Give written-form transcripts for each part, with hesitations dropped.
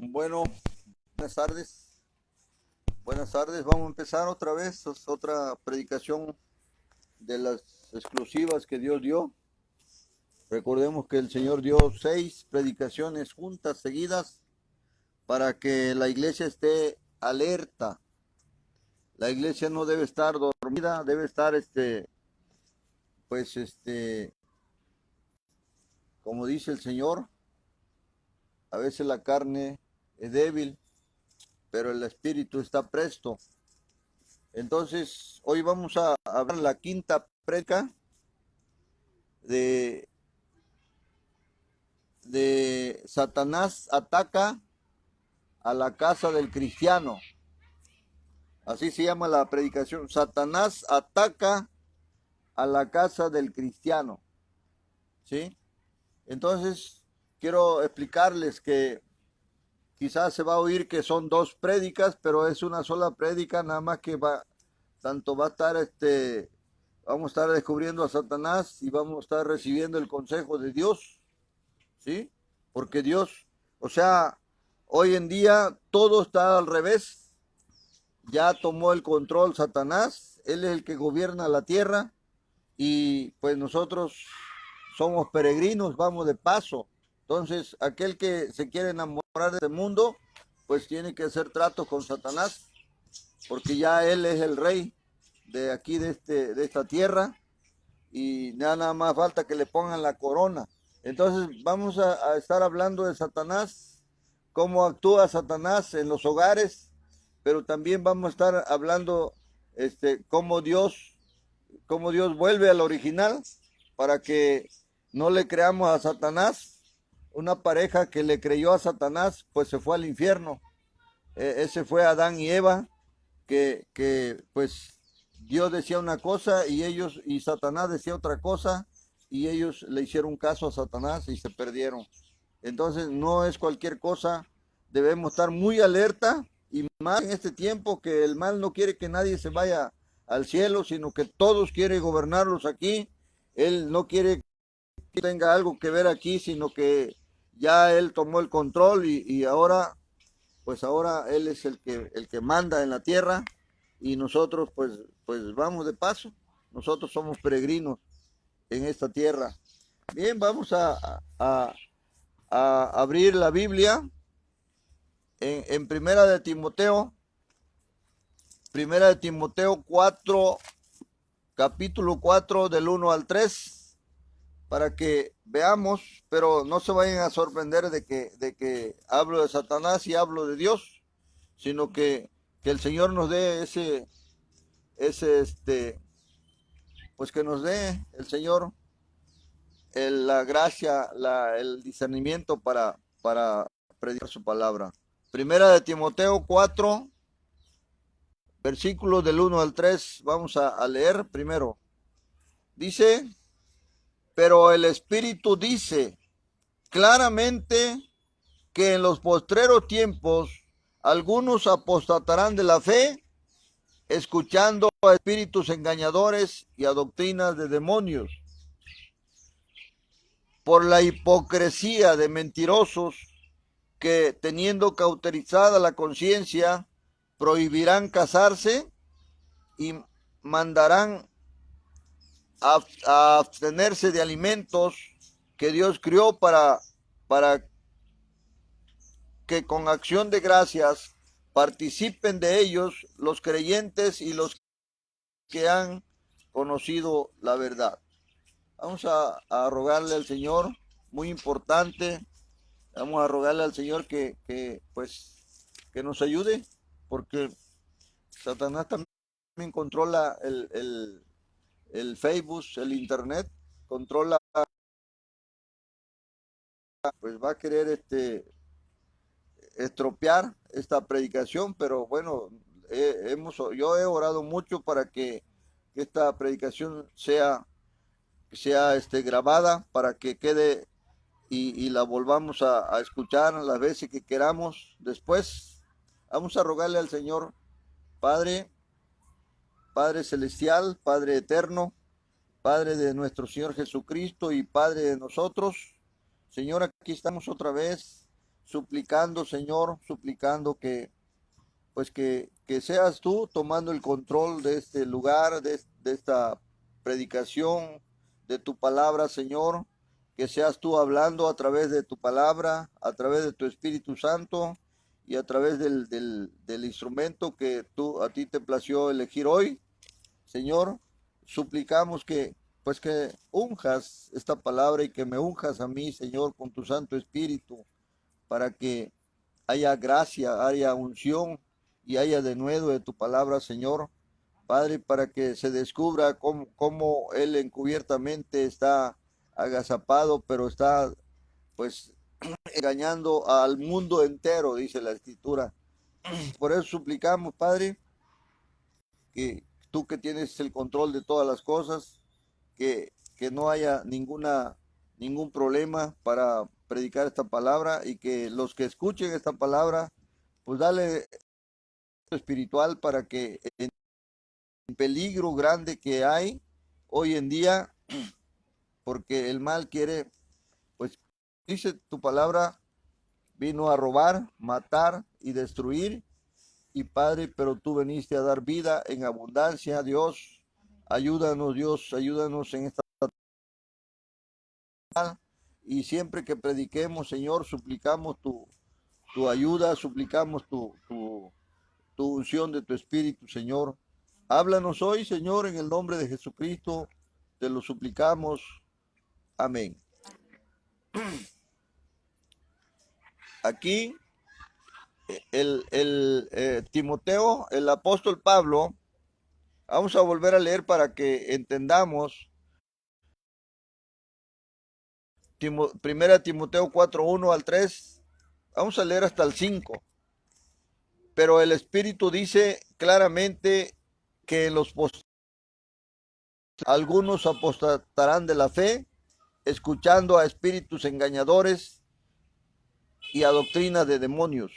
Bueno, buenas tardes. Buenas tardes. Vamos a empezar otra vez. Es otra predicación de las exclusivas que Dios dio. Recordemos que el Señor dio 6 predicaciones juntas, seguidas, para que la iglesia esté alerta. La iglesia no debe estar dormida, debe estar, pues, como dice el Señor, a veces la carne es débil, pero el espíritu está presto. Entonces, hoy vamos a hablar la quinta predica de, de Satanás ataca a la casa del cristiano. Así se llama la predicación. Satanás ataca a la casa del cristiano. ¿Sí? Entonces, quiero explicarles que quizás se va a oír que son 2 prédicas, pero es una sola prédica, nada más que tanto va a estar vamos a estar descubriendo a Satanás y vamos a estar recibiendo el consejo de Dios, ¿sí? Porque Dios, o sea, hoy en día todo está al revés. Ya tomó el control Satanás, él es el que gobierna la tierra y pues nosotros somos peregrinos, vamos de paso. Entonces, aquel que se quiere enamorar de este mundo, pues tiene que hacer tratos con Satanás, porque ya él es el rey de aquí, de esta tierra, y nada más falta que le pongan la corona. Entonces, vamos a estar hablando de Satanás, cómo actúa Satanás en los hogares, pero también vamos a estar hablando cómo Dios vuelve al original para que no le creamos a Satanás. Una pareja que le creyó a Satanás, pues se fue al infierno. Ese fue Adán y Eva, que pues Dios decía una cosa y Satanás decía otra cosa, y ellos le hicieron caso a Satanás y se perdieron. Entonces no es cualquier cosa, debemos estar muy alerta, y más en este tiempo que el mal no quiere que nadie se vaya al cielo, sino que todos quieren gobernarlos aquí. Él no quiere que tenga algo que ver aquí, sino que ya él tomó el control y ahora, pues ahora él es el que manda en la tierra, y nosotros pues vamos de paso. Nosotros somos peregrinos en esta tierra. Bien, vamos a abrir la Biblia en Primera de Timoteo 4, capítulo 4 del 1 al 3, para que veamos, pero no se vayan a sorprender de que hablo de Satanás y hablo de Dios, sino que el Señor nos dé pues que nos dé el Señor la gracia, el discernimiento para predicar su palabra. Primera de Timoteo 4, versículos del 1 al 3, vamos a leer primero. Dice, pero el Espíritu dice claramente que en los postreros tiempos algunos apostatarán de la fe, escuchando a espíritus engañadores y a doctrinas de demonios, por la hipocresía de mentirosos que, teniendo cauterizada la conciencia, prohibirán casarse y mandarán a abstenerse de alimentos que Dios crió para que con acción de gracias participen de ellos los creyentes y los que han conocido la verdad. Vamos a rogarle al Señor, muy importante, vamos a rogarle al Señor pues, que nos ayude, porque Satanás también controla el Facebook, el Internet, controla, pues va a querer estropear esta predicación, pero bueno, yo he orado mucho para que esta predicación sea grabada, para que quede y la volvamos a escuchar las veces que queramos después. Vamos a rogarle al Señor, Padre, Padre celestial, Padre eterno, Padre de nuestro Señor Jesucristo y Padre de nosotros. Señor, aquí estamos otra vez suplicando, Señor, suplicando pues que seas tú tomando el control de este lugar, de esta predicación, de tu palabra, Señor, que seas tú hablando a través de tu palabra, a través de tu Espíritu Santo y a través del instrumento que a ti te plació elegir hoy, Señor. Suplicamos pues que unjas esta palabra y que me unjas a mí, Señor, con tu Santo Espíritu, para que haya gracia, haya unción y haya denuedo de tu palabra, Señor. Padre, para que se descubra cómo Él encubiertamente está agazapado, pero está pues engañando al mundo entero, dice la Escritura. Por eso suplicamos, Padre, que tú que tienes el control de todas las cosas, que no haya ningún problema para predicar esta palabra y que los que escuchen esta palabra, pues dale espiritual para que en el peligro grande que hay hoy en día, porque el mal quiere, pues dice tu palabra, vino a robar, matar y destruir. Y Padre, pero tú veniste a dar vida en abundancia, Dios. Dios, ayúdanos en esta. Y siempre que prediquemos, Señor, suplicamos tu ayuda, suplicamos tu unción de tu Espíritu, Señor. Háblanos hoy, Señor, en el nombre de Jesucristo. Te lo suplicamos. Amén. Aquí Timoteo, el apóstol Pablo, vamos a volver a leer para que entendamos. Primera Timoteo 4:1 al 3. Vamos a leer hasta el 5. Pero el Espíritu dice claramente que en los algunos apostatarán de la fe, escuchando a espíritus engañadores y a doctrinas de demonios,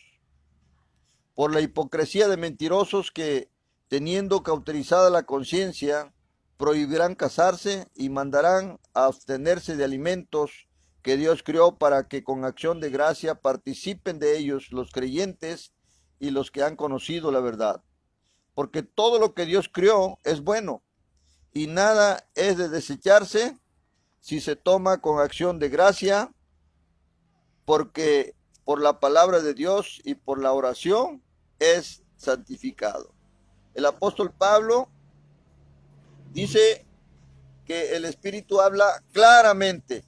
por la hipocresía de mentirosos que, teniendo cauterizada la conciencia, prohibirán casarse y mandarán a abstenerse de alimentos que Dios creó para que con acción de gracia participen de ellos los creyentes y los que han conocido la verdad. Porque todo lo que Dios creó es bueno y nada es de desecharse si se toma con acción de gracia, porque por la palabra de Dios y por la oración es santificado. El apóstol Pablo dice que el Espíritu habla claramente.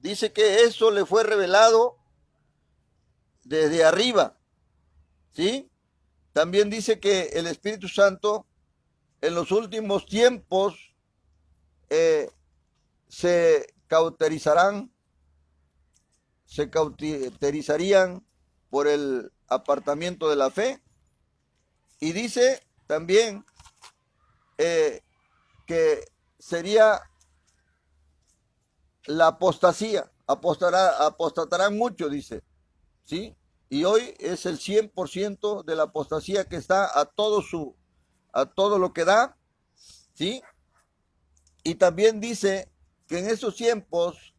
Dice que eso le fue revelado desde arriba, ¿sí? También dice que el Espíritu Santo en los últimos tiempos se cauterizarían por el apartamiento de la fe. Y dice también que sería la apostasía, apostatarán mucho, dice, ¿sí? Y hoy es el 100% de la apostasía que está a todo lo que da, ¿sí? Y también dice que en esos tiempos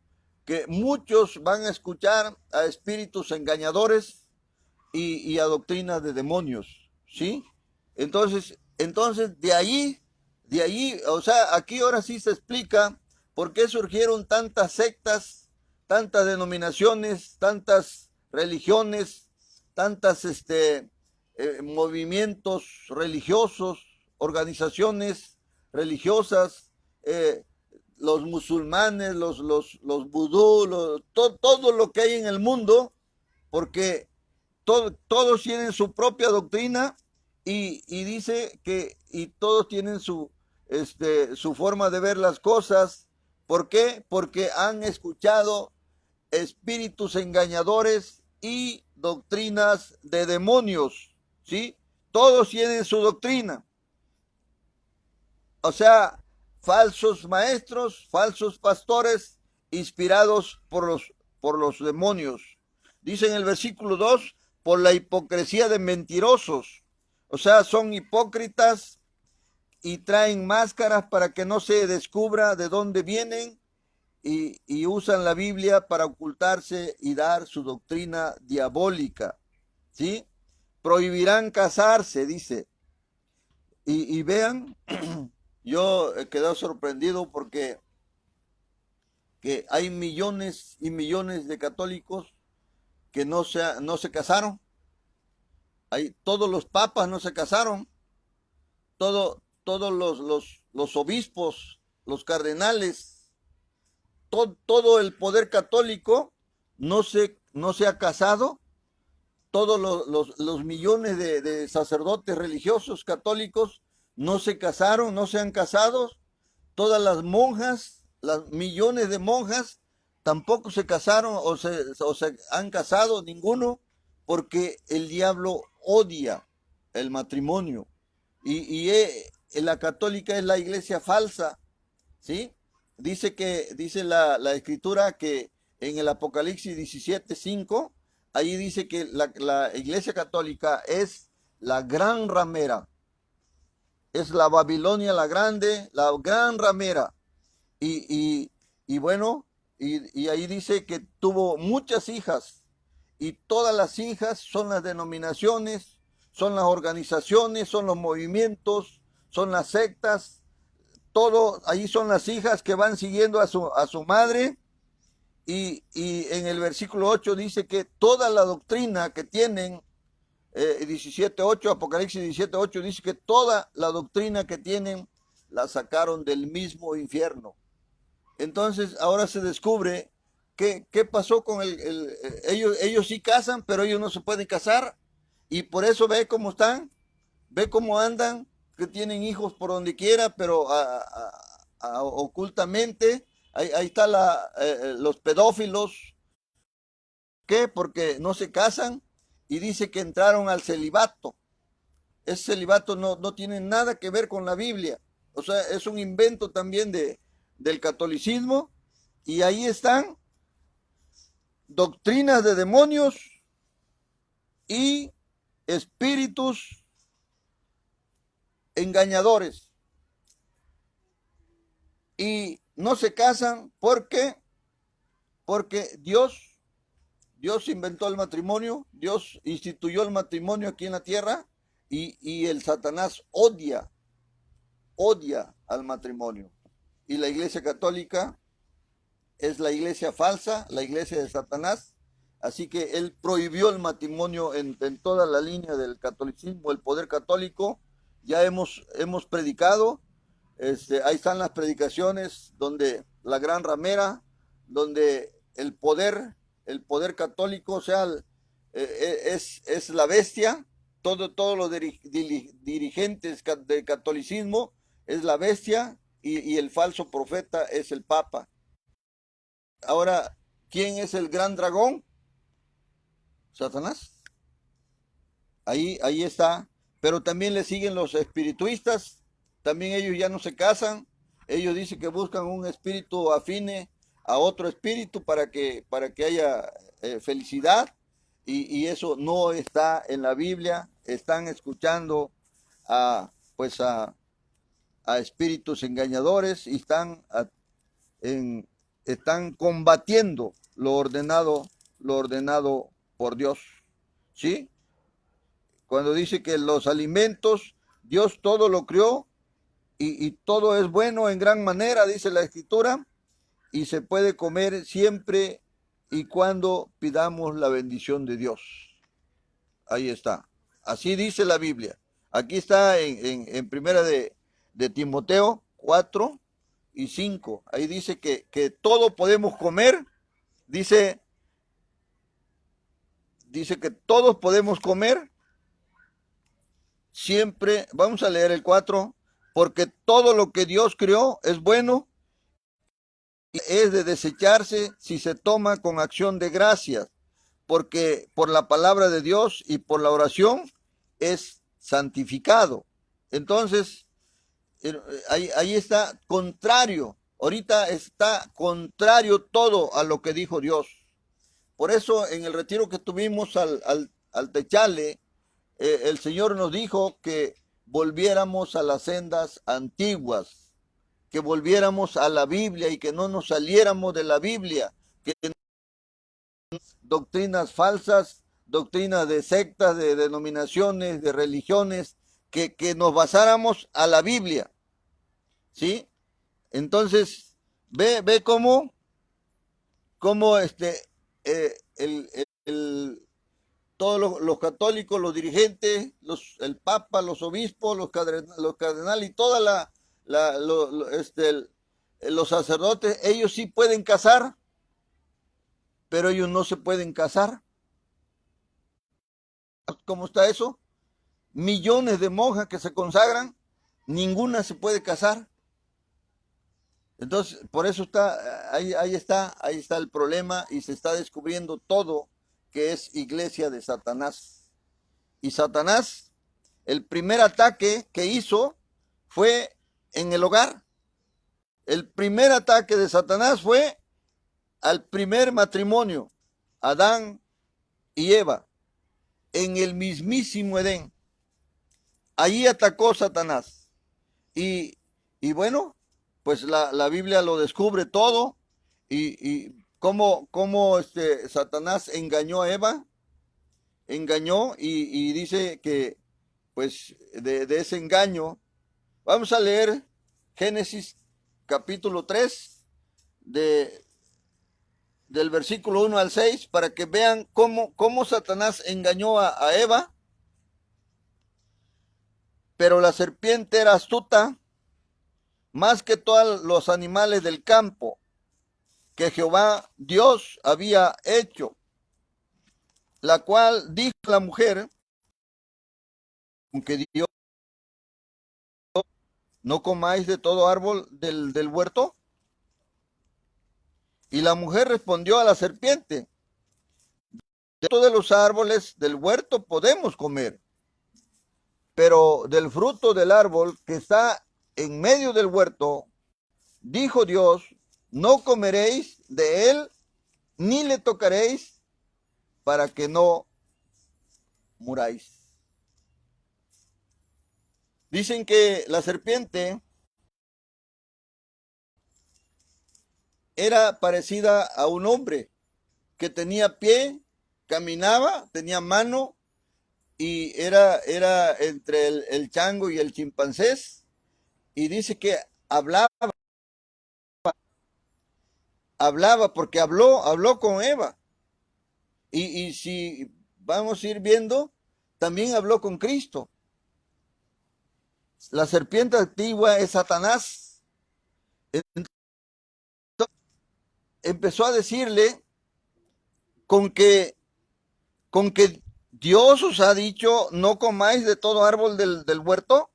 que muchos van a escuchar a espíritus engañadores y a doctrinas de demonios, ¿sí? Entonces de ahí, o sea, aquí ahora sí se explica por qué surgieron tantas sectas, tantas denominaciones, tantas religiones, tantas movimientos religiosos, organizaciones religiosas, los musulmanes, los vudú, todo lo que hay en el mundo, porque todos tienen su propia doctrina y dice que y todos tienen su forma de ver las cosas. ¿Por qué? Porque han escuchado espíritus engañadores y doctrinas de demonios, ¿sí? Todos tienen su doctrina. O sea, falsos maestros, falsos pastores, inspirados por los demonios. Dice en el versículo 2, por la hipocresía de mentirosos. O sea, son hipócritas y traen máscaras para que no se descubra de dónde vienen y usan la Biblia para ocultarse y dar su doctrina diabólica, ¿sí? Prohibirán casarse, dice. Y vean, yo he quedado sorprendido porque que hay millones y millones de católicos que no se casaron. Todos los papas no se casaron. Todos los obispos, los cardenales, todo el poder católico no se ha casado. Todos los millones de sacerdotes religiosos católicos no se casaron, no se han casado. Todas las monjas, las millones de monjas, tampoco se casaron o se han casado, ninguno, porque el diablo odia el matrimonio. La católica es la iglesia falsa, ¿sí? Dice la escritura que en el Apocalipsis 17:5, ahí dice que la iglesia católica es la gran ramera, es la Babilonia la grande, la gran ramera. Y bueno, y ahí dice que tuvo muchas hijas, y todas las hijas son las denominaciones, son las organizaciones, son los movimientos, son las sectas, todo, ahí son las hijas que van siguiendo a su madre. Y en el versículo 8 dice que toda la doctrina que tienen, 17:8, Apocalipsis 17:8 dice que toda la doctrina que tienen la sacaron del mismo infierno. Entonces ahora se descubre qué pasó con ellos sí casan, pero ellos no se pueden casar, y por eso ve cómo están, ve cómo andan, que tienen hijos por donde quiera, pero ocultamente. Ahí está los pedófilos. ¿Qué? Porque no se casan, y dice que entraron al celibato. Ese celibato no tiene nada que ver con la Biblia. O sea, es un invento también del catolicismo. Y ahí están doctrinas de demonios y espíritus engañadores. Y no se casan porque Dios inventó el matrimonio, Dios instituyó el matrimonio aquí en la tierra, y el Satanás odia al matrimonio. Y la iglesia católica es la iglesia falsa, la iglesia de Satanás. Así que él prohibió el matrimonio en toda la línea del catolicismo, el poder católico. Ya hemos predicado. Ahí están las predicaciones donde la gran ramera, donde el poder católico, o sea, es la bestia. Todos los dirigentes del catolicismo es la bestia, y el falso profeta es el papa. Ahora, ¿quién es el gran dragón? Satanás. Ahí está. Pero también le siguen los espirituistas. También ellos ya no se casan. Ellos dicen que buscan un espíritu afine a otro espíritu para que haya felicidad. Y eso no está en la Biblia. Están escuchando a espíritus engañadores, y están combatiendo lo ordenado por Dios. ¿Sí? Cuando dice que los alimentos, Dios todo lo creó, y todo es bueno en gran manera, dice la Escritura, y se puede comer siempre y cuando pidamos la bendición de Dios. Ahí está. Así dice la Biblia. Aquí está en primera de Timoteo 4:5. Ahí dice que todo podemos comer. Dice que todos podemos comer siempre. Vamos a leer el 4. Porque todo lo que Dios creó es bueno, y es de desecharse si se toma con acción de gracias, porque por la palabra de Dios y por la oración es santificado. Entonces, ahí está contrario. Ahorita está contrario todo a lo que dijo Dios. Por eso en el retiro que tuvimos al Techale, el Señor nos dijo que volviéramos a las sendas antiguas, que volviéramos a la Biblia y que no nos saliéramos de la Biblia, que doctrinas falsas, doctrinas de sectas, de denominaciones, de religiones, que nos basáramos a la Biblia, ¿sí? Entonces, ve cómo todos los católicos, los dirigentes, el Papa, los obispos, los cardenales y toda los sacerdotes, ellos sí pueden casar, pero ellos no se pueden casar. ¿Cómo está eso? Millones de monjas que se consagran, ninguna se puede casar. Entonces, por eso ahí está el problema y se está descubriendo todo que es iglesia de Satanás. Y Satanás, el primer ataque que hizo fue en el hogar. El primer ataque de Satanás fue al primer matrimonio, Adán y Eva, en el mismísimo Edén. Allí atacó Satanás. Y bueno, pues la Biblia lo descubre todo y cómo Satanás engañó a Eva, engañó y dice que pues de ese engaño, vamos a leer Génesis capítulo 3 del versículo 1 al 6 para que vean cómo Satanás engañó a Eva. Pero la serpiente era astuta más que todos los animales del campo que Jehová Dios había hecho, la cual dijo a la mujer, que Dios, no comáis de todo árbol del huerto. Y la mujer respondió a la serpiente, de todos los árboles del huerto podemos comer, pero del fruto del árbol que está en medio del huerto, dijo Dios, no comeréis de él, ni le tocaréis, para que no muráis. Dicen que la serpiente era parecida a un hombre que tenía pie, caminaba, tenía mano y era entre el chango y el chimpancés. Y dice que hablaba porque habló con Eva. Y si vamos a ir viendo, también habló con Cristo. La serpiente antigua es Satanás. Entonces, empezó a decirle con que Dios os ha dicho, no comáis de todo árbol del huerto.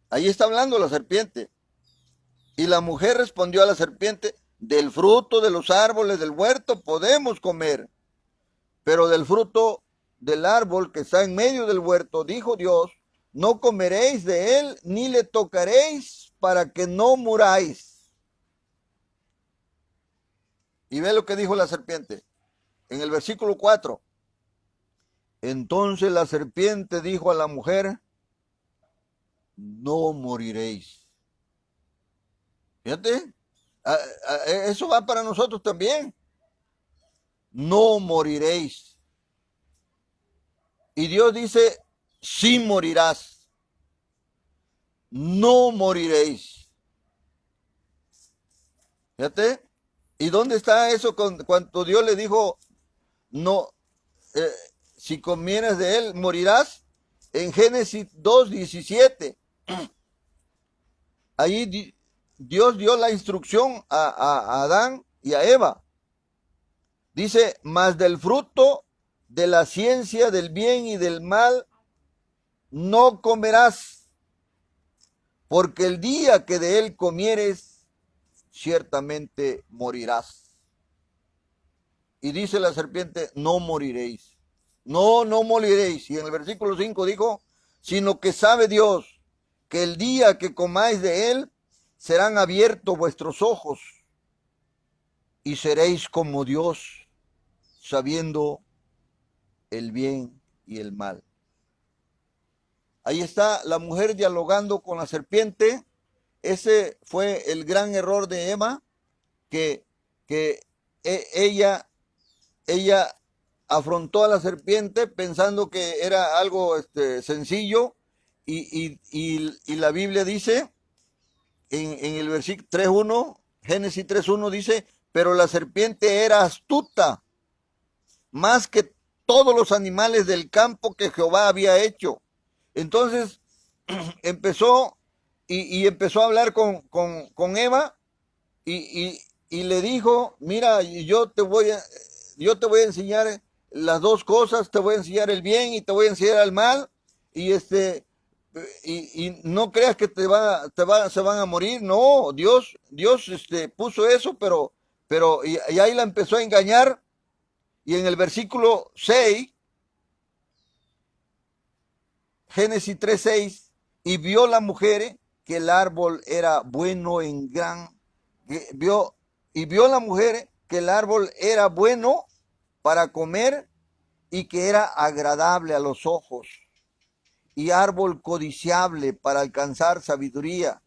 Ahí está hablando la serpiente. Y la mujer respondió a la serpiente, del fruto de los árboles del huerto podemos comer, pero del fruto del árbol que está en medio del huerto, dijo Dios, no comeréis de él, ni le tocaréis, para que no muráis. Y ve lo que dijo la serpiente en el versículo 4. Entonces la serpiente dijo a la mujer, no moriréis. Fíjate, eso va para nosotros también. No moriréis. Y Dios dice, sí morirás. No moriréis. Fíjate. ¿Y dónde está eso cuando Dios le dijo, no, si comieres de él, morirás? En Génesis 2:17. Allí Dios dio la instrucción a Adán y a Eva. Dice, mas del fruto de la ciencia del bien y del mal no comerás, porque el día que de él comieres, ciertamente morirás. Y dice la serpiente, no moriréis. No moriréis. Y en el versículo 5 dijo, sino que sabe Dios que el día que comáis de él, serán abiertos vuestros ojos y seréis como Dios, sabiendo el bien y el mal. Ahí está la mujer dialogando con la serpiente ese fue el gran error de Eva, que ella afrontó a la serpiente pensando que era algo sencillo, y la Biblia dice en el versículo 3.1, Génesis 3.1 dice, pero la serpiente era astuta más que todos los animales del campo que Jehová había hecho. Entonces empezó y empezó a hablar con Eva, y le dijo, mira, yo te voy a enseñar las dos cosas, te voy a enseñar el bien y te voy a enseñar el mal, y y no creas que se van a morir. No, Dios puso eso, y ahí la empezó a engañar. Y en el versículo 6, Génesis 3:6, y vio la mujer que el árbol era bueno en gran, vio la mujer que el árbol era bueno para comer y que era agradable a los ojos y árbol codiciable para alcanzar sabiduría,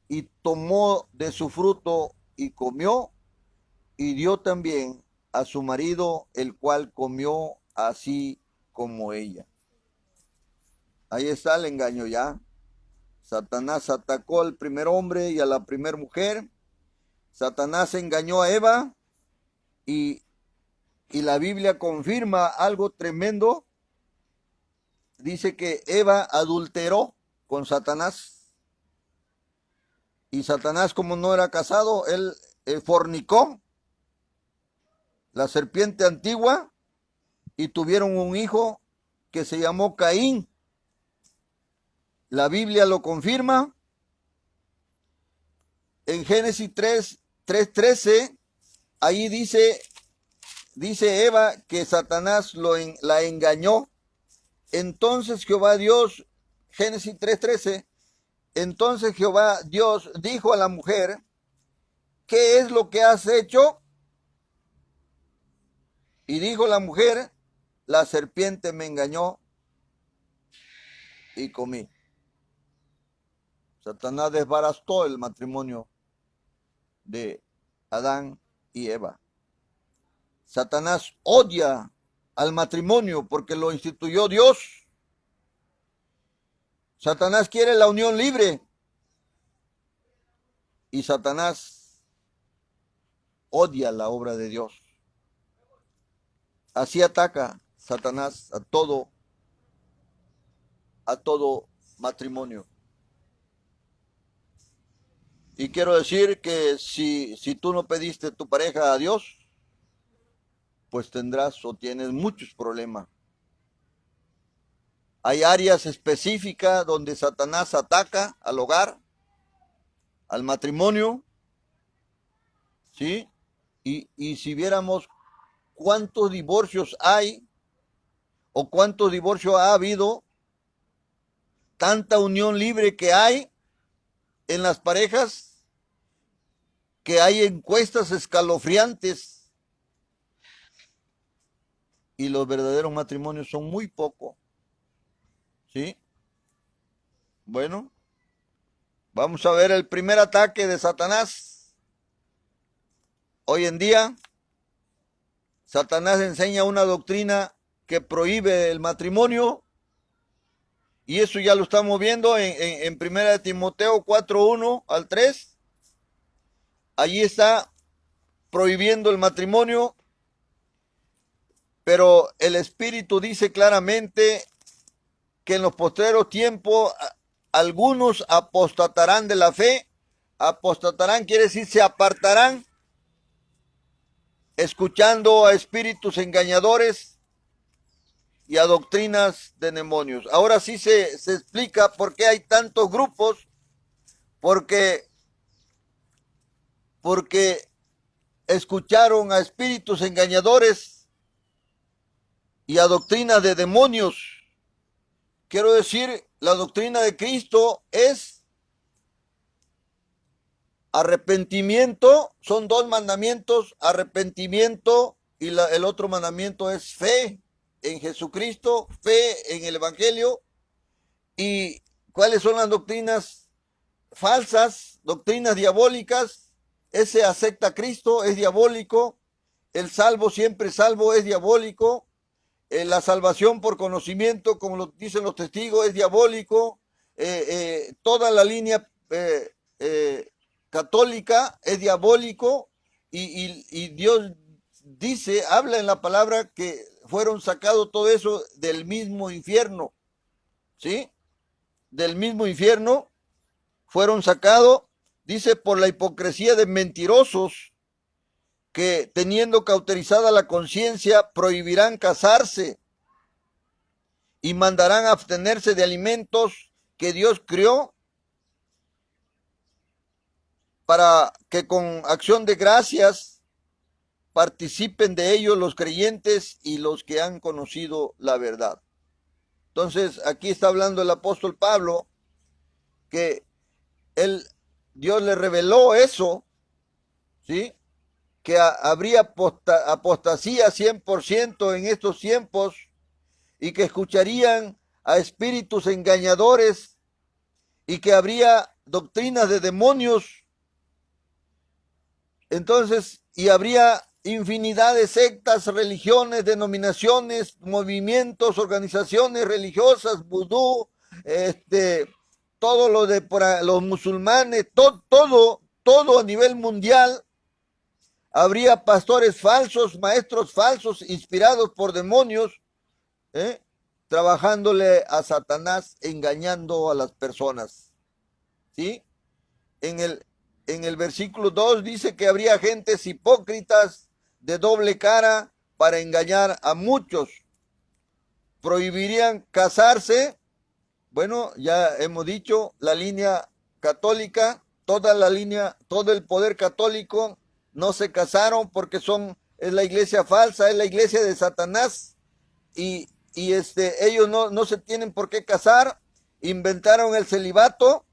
y tomó de su fruto y comió, y dio también a su marido, el cual comió así como ella. Ahí está el engaño ya. Satanás atacó al primer hombre y a la primer mujer. Satanás engañó a Eva, y la Biblia confirma algo tremendo. Dice que Eva adulteró con Satanás. Y Satanás, como no era casado, él fornicó la serpiente antigua, y tuvieron un hijo que se llamó Caín. La Biblia lo confirma. En Génesis 3:13, ahí dice Eva que Satanás la engañó. Entonces Jehová Dios, Génesis 3:13, entonces Jehová Dios dijo a la mujer, ¿qué es lo que has hecho? Y dijo la mujer, la serpiente me engañó y comí. Satanás desbarató el matrimonio de Adán y Eva. Satanás odia al matrimonio porque lo instituyó Dios. Satanás quiere la unión libre, y Satanás odia la obra de Dios. Así ataca Satanás a todo matrimonio. Y quiero decir que si tú no pediste tu pareja a Dios, pues tendrás o tienes muchos problemas. Hay áreas específicas donde Satanás ataca al hogar, al matrimonio, ¿sí? Y si viéramos cuántos divorcios hay o cuántos divorcios ha habido, tanta unión libre que hay en las parejas, que hay encuestas escalofriantes, y los verdaderos matrimonios son muy pocos, ¿sí? Bueno, vamos a ver el primer ataque de Satanás. Hoy en día, Satanás enseña una doctrina que prohíbe el matrimonio, y eso ya lo estamos viendo en 1 Timoteo 4:1 al 3. Allí está prohibiendo el matrimonio, pero el Espíritu dice claramente que en los postreros tiempos algunos apostatarán de la fe. Apostatarán quiere decir se apartarán, escuchando a espíritus engañadores y a doctrinas de demonios. Ahora sí se explica por qué hay tantos grupos, porque escucharon a espíritus engañadores y a doctrinas de demonios. Quiero decir, la doctrina de Cristo es arrepentimiento. Son dos mandamientos: arrepentimiento, y el otro mandamiento es fe en Jesucristo, fe en el Evangelio. ¿Y cuáles son las doctrinas falsas, doctrinas diabólicas. Ese acepta a Cristo es diabólico. El salvo siempre salvo es diabólico. La salvación por conocimiento, como lo dicen los testigos, es diabólico. Toda la línea católica es diabólico. Y Dios dice, habla en la palabra que fueron sacados todo eso del mismo infierno. ¿Sí? Del mismo infierno fueron sacados, dice, por la hipocresía de mentirosos que, teniendo cauterizada la conciencia, prohibirán casarse y mandarán abstenerse de alimentos que Dios crió, para que con acción de gracias participen de ellos los creyentes y los que han conocido la verdad. Entonces, aquí está hablando el apóstol Pablo, que Dios le reveló eso, ¿sí? Que habría apostasía 100% en estos tiempos, y que escucharían a espíritus engañadores, y que habría doctrinas de demonios. Entonces, y habría infinidad de sectas, religiones, denominaciones, movimientos, organizaciones religiosas, vudú, todo lo de los musulmanes, todo a nivel mundial. Habría pastores falsos, maestros falsos, inspirados por demonios, trabajándole a Satanás, engañando a las personas. ¿Sí? En el versículo 2 dice que habría gentes hipócritas de doble cara para engañar a muchos. Prohibirían casarse. Bueno, ya hemos dicho, la línea católica, todo el poder católico no se casaron porque es la iglesia falsa, es la iglesia de Satanás, y ellos no se tienen por qué casar. Inventaron el celibato,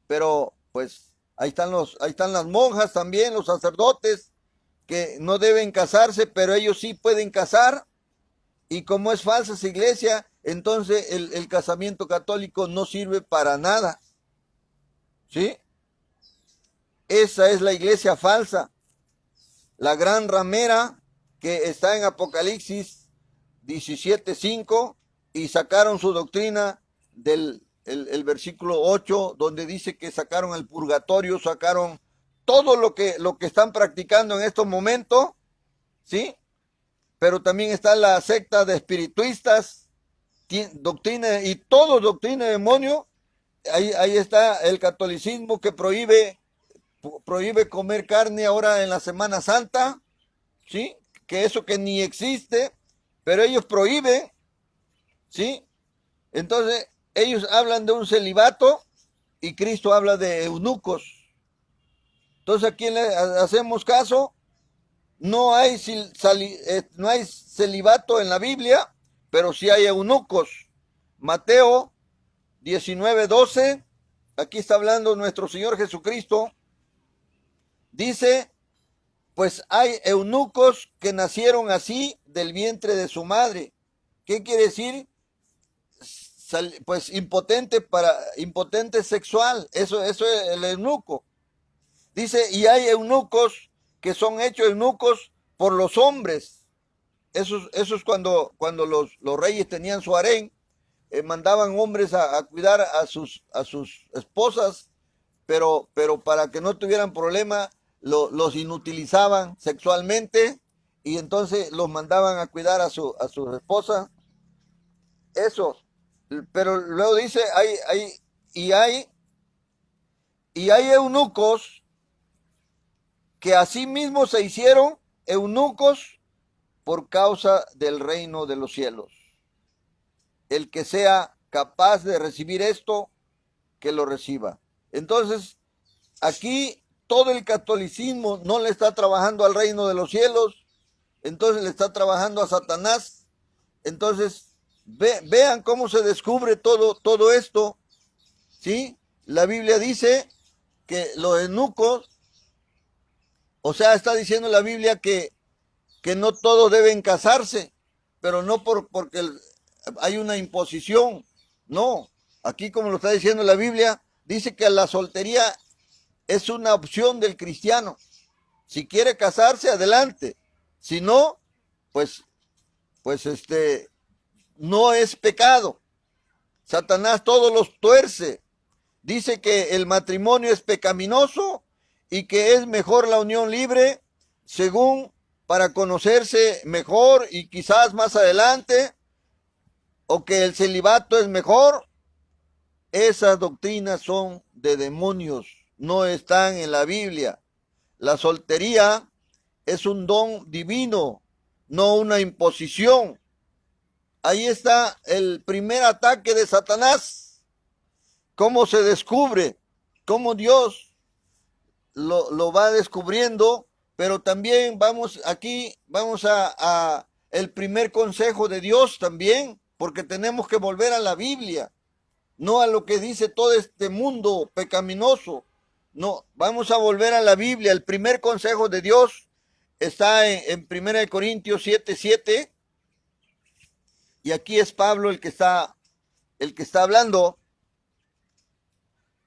pero pues ahí están las monjas también, los sacerdotes, que no deben casarse, pero ellos sí pueden casar. Y como es falsa esa iglesia, entonces el casamiento católico no sirve para nada. ¿Sí? Esa es la iglesia falsa, la gran ramera, que está en Apocalipsis 17:5, y sacaron su doctrina del el versículo 8, donde dice que sacaron el purgatorio, sacaron todo lo que están practicando en estos momentos, ¿sí? Pero también está la secta de espirituistas, doctrina, y todo doctrina de demonio. Ahí está el catolicismo, que prohíbe comer carne ahora en la Semana Santa, ¿sí? Que eso que ni existe, pero ellos prohíben, ¿sí? Entonces, ellos hablan de un celibato y Cristo habla de eunucos. Entonces, ¿a quién le hacemos caso? No hay celibato en la Biblia, pero sí hay eunucos. Mateo 19:12, aquí está hablando nuestro Señor Jesucristo. Dice, pues hay eunucos que nacieron así del vientre de su madre. ¿Qué quiere decir? Pues impotente sexual. Eso es el eunuco. Dice, y hay eunucos que son hechos eunucos por los hombres. Eso es cuando los reyes tenían su harén, mandaban hombres a cuidar a sus esposas, pero para que no tuvieran problema, los inutilizaban sexualmente, y entonces los mandaban a cuidar a sus esposas. Eso. Pero luego dice, hay eunucos que asimismo se hicieron eunucos por causa del reino de los cielos. El que sea capaz de recibir esto, que lo reciba. Entonces, aquí todo el catolicismo no le está trabajando al reino de los cielos, entonces le está trabajando a Satanás. Entonces, vean cómo se descubre todo esto, ¿sí? La Biblia dice que los eunucos, o sea, está diciendo la Biblia que no todos deben casarse, pero no porque hay una imposición. No, aquí, como lo está diciendo la Biblia, dice que la soltería es una opción del cristiano. Si quiere casarse, adelante. Si no, pues, pues no es pecado. Satanás todos los tuerce. Dice que el matrimonio es pecaminoso y que es mejor la unión libre, según para conocerse mejor y quizás más adelante, o que el celibato es mejor. Esas doctrinas son de demonios, no están en la Biblia. La soltería es un don divino, no una imposición. Ahí está el primer ataque de Satanás. ¿Cómo se descubre? ¿Cómo Dios lo va descubriendo? Pero también vamos a el primer consejo de Dios también, porque tenemos que volver a la Biblia, no a lo que dice todo este mundo pecaminoso. No, vamos a volver a la Biblia. El primer consejo de Dios está en 1 Corintios 7:7. Y aquí es Pablo el que está hablando.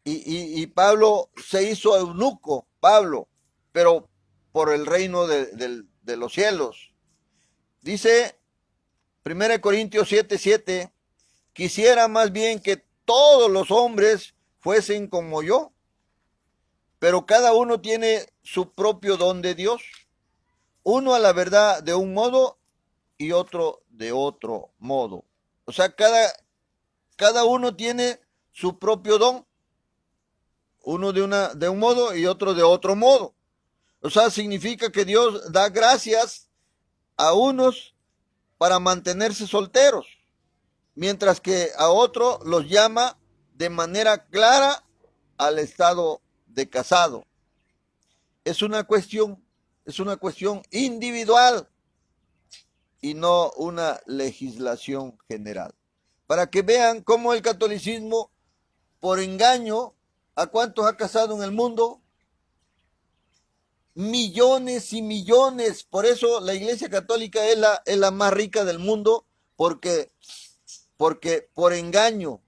Y Pablo se hizo eunuco, Pablo, pero por el reino de los cielos. Dice 1 Corintios 7:7, quisiera más bien que todos los hombres fuesen como yo, pero cada uno tiene su propio don de Dios. Uno a la verdad de un modo y otro de otro modo. O sea, cada uno tiene su propio don. Uno de un modo y otro de otro modo. O sea, significa que Dios da gracias a unos para mantenerse solteros, mientras que a otros los llama de manera clara al estado de casado. Es una cuestión individual y no una legislación general. Para que vean cómo el catolicismo, por engaño, ¿a cuántos ha casado en el mundo? Millones y millones. Por eso la Iglesia Católica es la más rica del mundo, porque por engaño,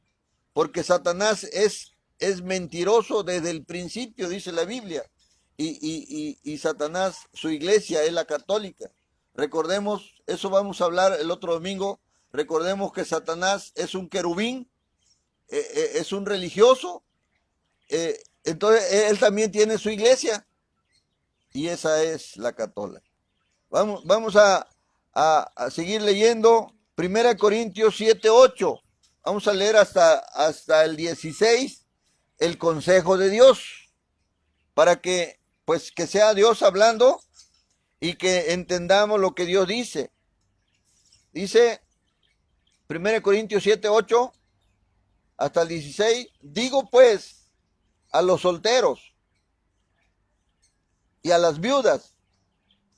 porque Satanás es mentiroso desde el principio, dice la Biblia. Y Satanás, su iglesia es la católica. Recordemos, eso vamos a hablar el otro domingo, recordemos que Satanás es un querubín, es un religioso, entonces él también tiene su iglesia, y esa es la católica. Vamos a seguir leyendo 1 Corintios 7:8. Vamos a leer hasta el 16, el consejo de Dios, para que sea Dios hablando y que entendamos lo que Dios dice. Dice 1 Corintios 7:8 hasta el 16, digo pues a los solteros y a las viudas,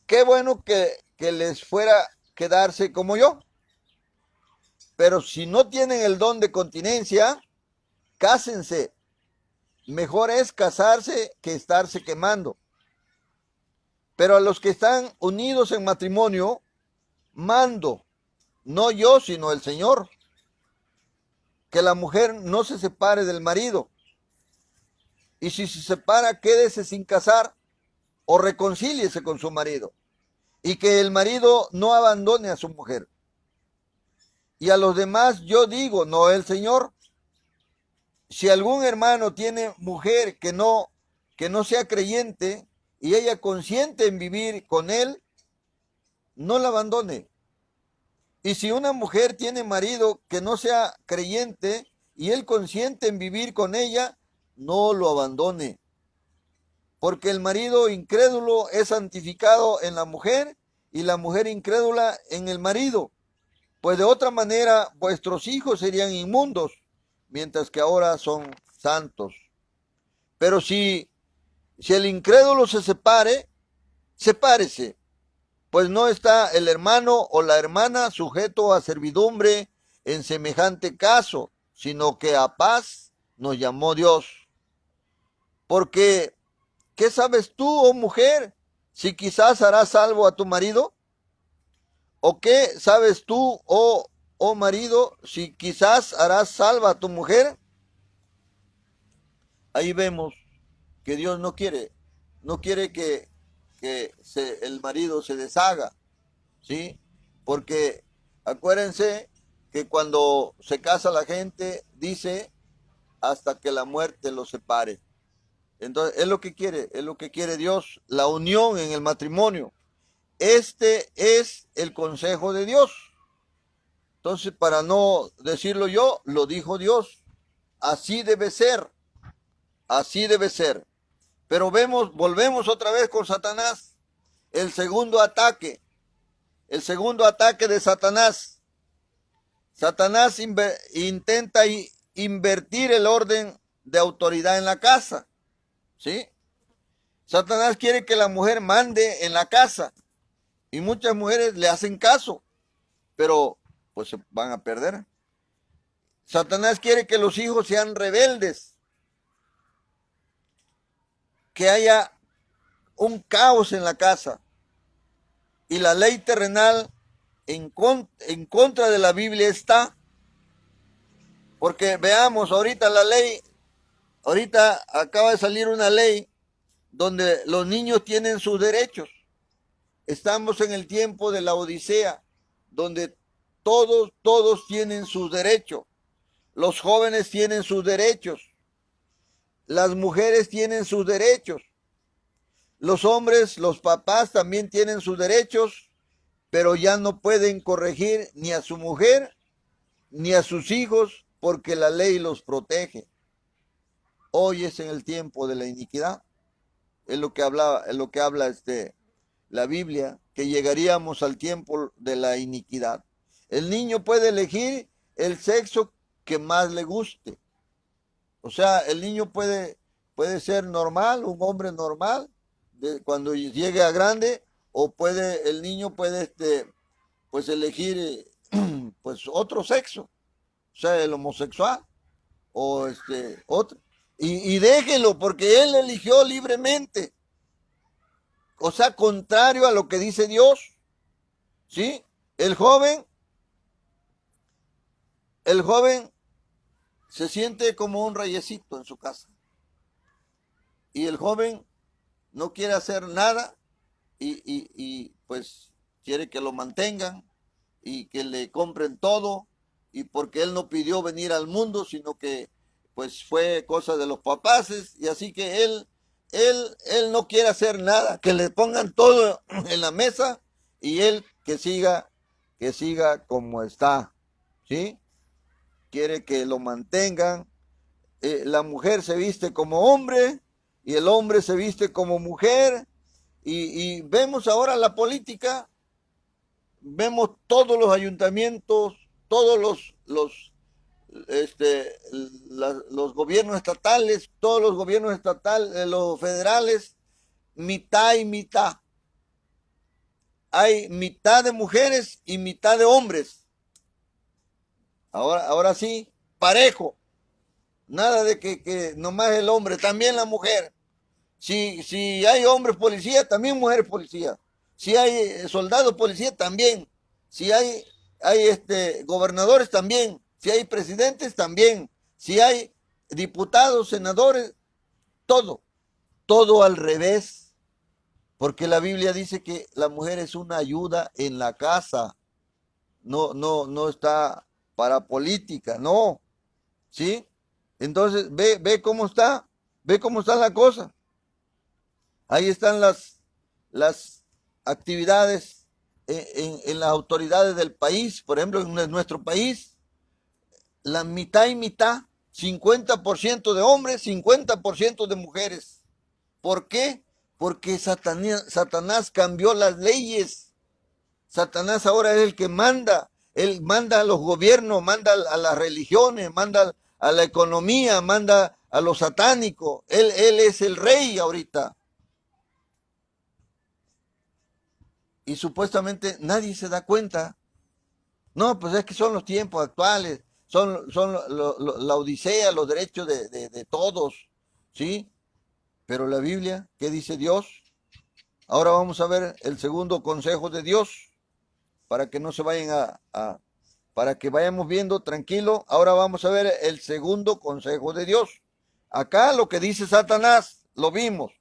qué bueno que les fuera quedarse como yo. Pero si no tienen el don de continencia, cásense. Mejor es casarse que estarse quemando. Pero a los que están unidos en matrimonio, mando, no yo, sino el Señor, que la mujer no se separe del marido. Y si se separa, quédese sin casar o reconcíliese con su marido. Y que el marido no abandone a su mujer. Y a los demás yo digo, no el Señor. Si algún hermano tiene mujer que no sea creyente y ella consiente en vivir con él, no la abandone. Y si una mujer tiene marido que no sea creyente y él consiente en vivir con ella, no lo abandone. Porque el marido incrédulo es santificado en la mujer y la mujer incrédula en el marido. Pues de otra manera vuestros hijos serían inmundos, mientras que ahora son santos. Pero si el incrédulo se separe, sepárese, pues no está el hermano o la hermana sujeto a servidumbre en semejante caso, sino que a paz nos llamó Dios. Porque, ¿qué sabes tú, oh mujer, si quizás harás salvo a tu marido? ¿O qué sabes tú, oh marido, si quizás harás salva a tu mujer? ahí vemos que Dios no quiere que el marido se deshaga, ¿sí? Porque acuérdense que cuando se casa la gente dice hasta que la muerte los separe. Entonces, es lo que quiere Dios, la unión en el matrimonio. Este es el consejo de Dios. Entonces, para no decirlo yo, lo dijo Dios. Así debe ser, así debe ser. Pero volvemos otra vez con Satanás. El segundo ataque de Satanás. Satanás intenta invertir el orden de autoridad en la casa, ¿sí? Satanás quiere que la mujer mande en la casa y muchas mujeres le hacen caso, pero pues se van a perder. Satanás quiere que los hijos sean rebeldes, que haya un caos en la casa. Y la ley terrenal en contra de la Biblia está. Porque veamos, ahorita acaba de salir una ley donde los niños tienen sus derechos. Estamos en el tiempo de la Odisea, donde todos tienen sus derechos. Los jóvenes tienen sus derechos. Las mujeres tienen sus derechos. Los hombres, los papás también tienen sus derechos, pero ya no pueden corregir ni a su mujer ni a sus hijos porque la ley los protege. Hoy es en el tiempo de la iniquidad. Es lo que habla la Biblia, que llegaríamos al tiempo de la iniquidad. El niño puede elegir el sexo que más le guste. O sea, el niño puede ser normal, un hombre normal, cuando llegue a grande, o el niño puede pues elegir pues otro sexo, o sea, el homosexual, o otro. Y déjelo, porque él eligió libremente. O sea, contrario a lo que dice Dios, ¿sí? El joven se siente como un reyesito en su casa. Y el joven no quiere hacer nada y pues quiere que lo mantengan y que le compren todo. Y porque él no pidió venir al mundo, sino que pues fue cosa de los papaces. Y así que él no quiere hacer nada, que le pongan todo en la mesa y él que siga como está, ¿sí? Quiere que lo mantengan. La mujer se viste como hombre y el hombre se viste como mujer. Y vemos ahora la política, vemos todos los ayuntamientos, todos los gobiernos estatales, los federales, mitad y mitad. Hay mitad de mujeres y mitad de hombres. Ahora sí, parejo. Nada de que nomás el hombre, también la mujer. Si hay hombres policías, también mujeres policías. Si hay soldados policías, también. Si hay gobernadores, también. Si hay presidentes, también. Si hay diputados, senadores, todo al revés. Porque la Biblia dice que la mujer es una ayuda en la casa. No está para política, no. ¿Sí? Entonces, ve cómo está la cosa. Ahí están las actividades en las autoridades del país. Por ejemplo, en nuestro país, la mitad y mitad, 50% de hombres, 50% de mujeres. ¿Por qué? Porque Satanás cambió las leyes. Satanás ahora es el que manda. Él manda a los gobiernos, manda a las religiones, manda a la economía, manda a los satánicos. Él es el rey ahorita. Y supuestamente nadie se da cuenta. No, pues es que son los tiempos actuales, son la odisea, los derechos de todos, ¿sí? Pero la Biblia, ¿qué dice Dios? Ahora vamos a ver el segundo consejo de Dios, para que no se vayan para que vayamos viendo tranquilo. Ahora vamos a ver el segundo consejo de Dios. Acá lo que dice Satanás, lo vimos.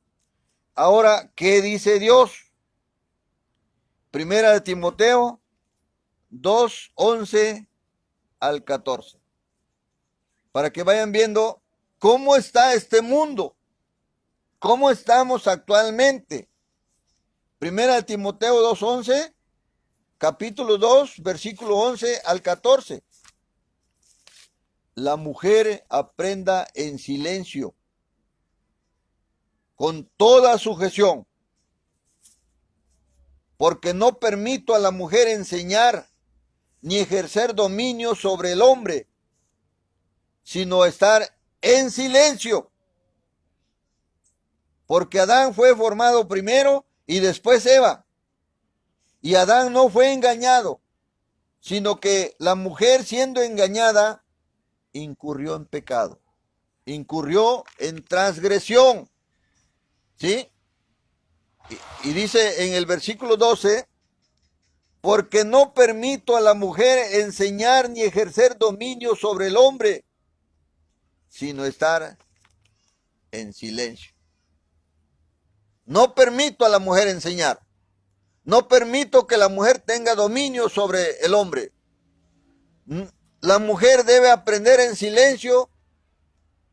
Ahora, ¿qué dice Dios? Primera de Timoteo 2, 11 al 14. Para que vayan viendo cómo está este mundo, cómo estamos actualmente. Primera de Timoteo 2, 11, capítulo 2, versículo 11 al 14. La mujer aprenda en silencio, con toda sujeción, porque no permito a la mujer enseñar ni ejercer dominio sobre el hombre, sino estar en silencio. Porque Adán fue formado primero y después Eva. Y Adán no fue engañado, sino que la mujer, siendo engañada, incurrió en pecado, incurrió en transgresión. ¿Sí? Y dice en el versículo 12, porque no permito a la mujer enseñar ni ejercer dominio sobre el hombre, sino estar en silencio. No permito a la mujer enseñar. No permito que la mujer tenga dominio sobre el hombre. La mujer debe aprender en silencio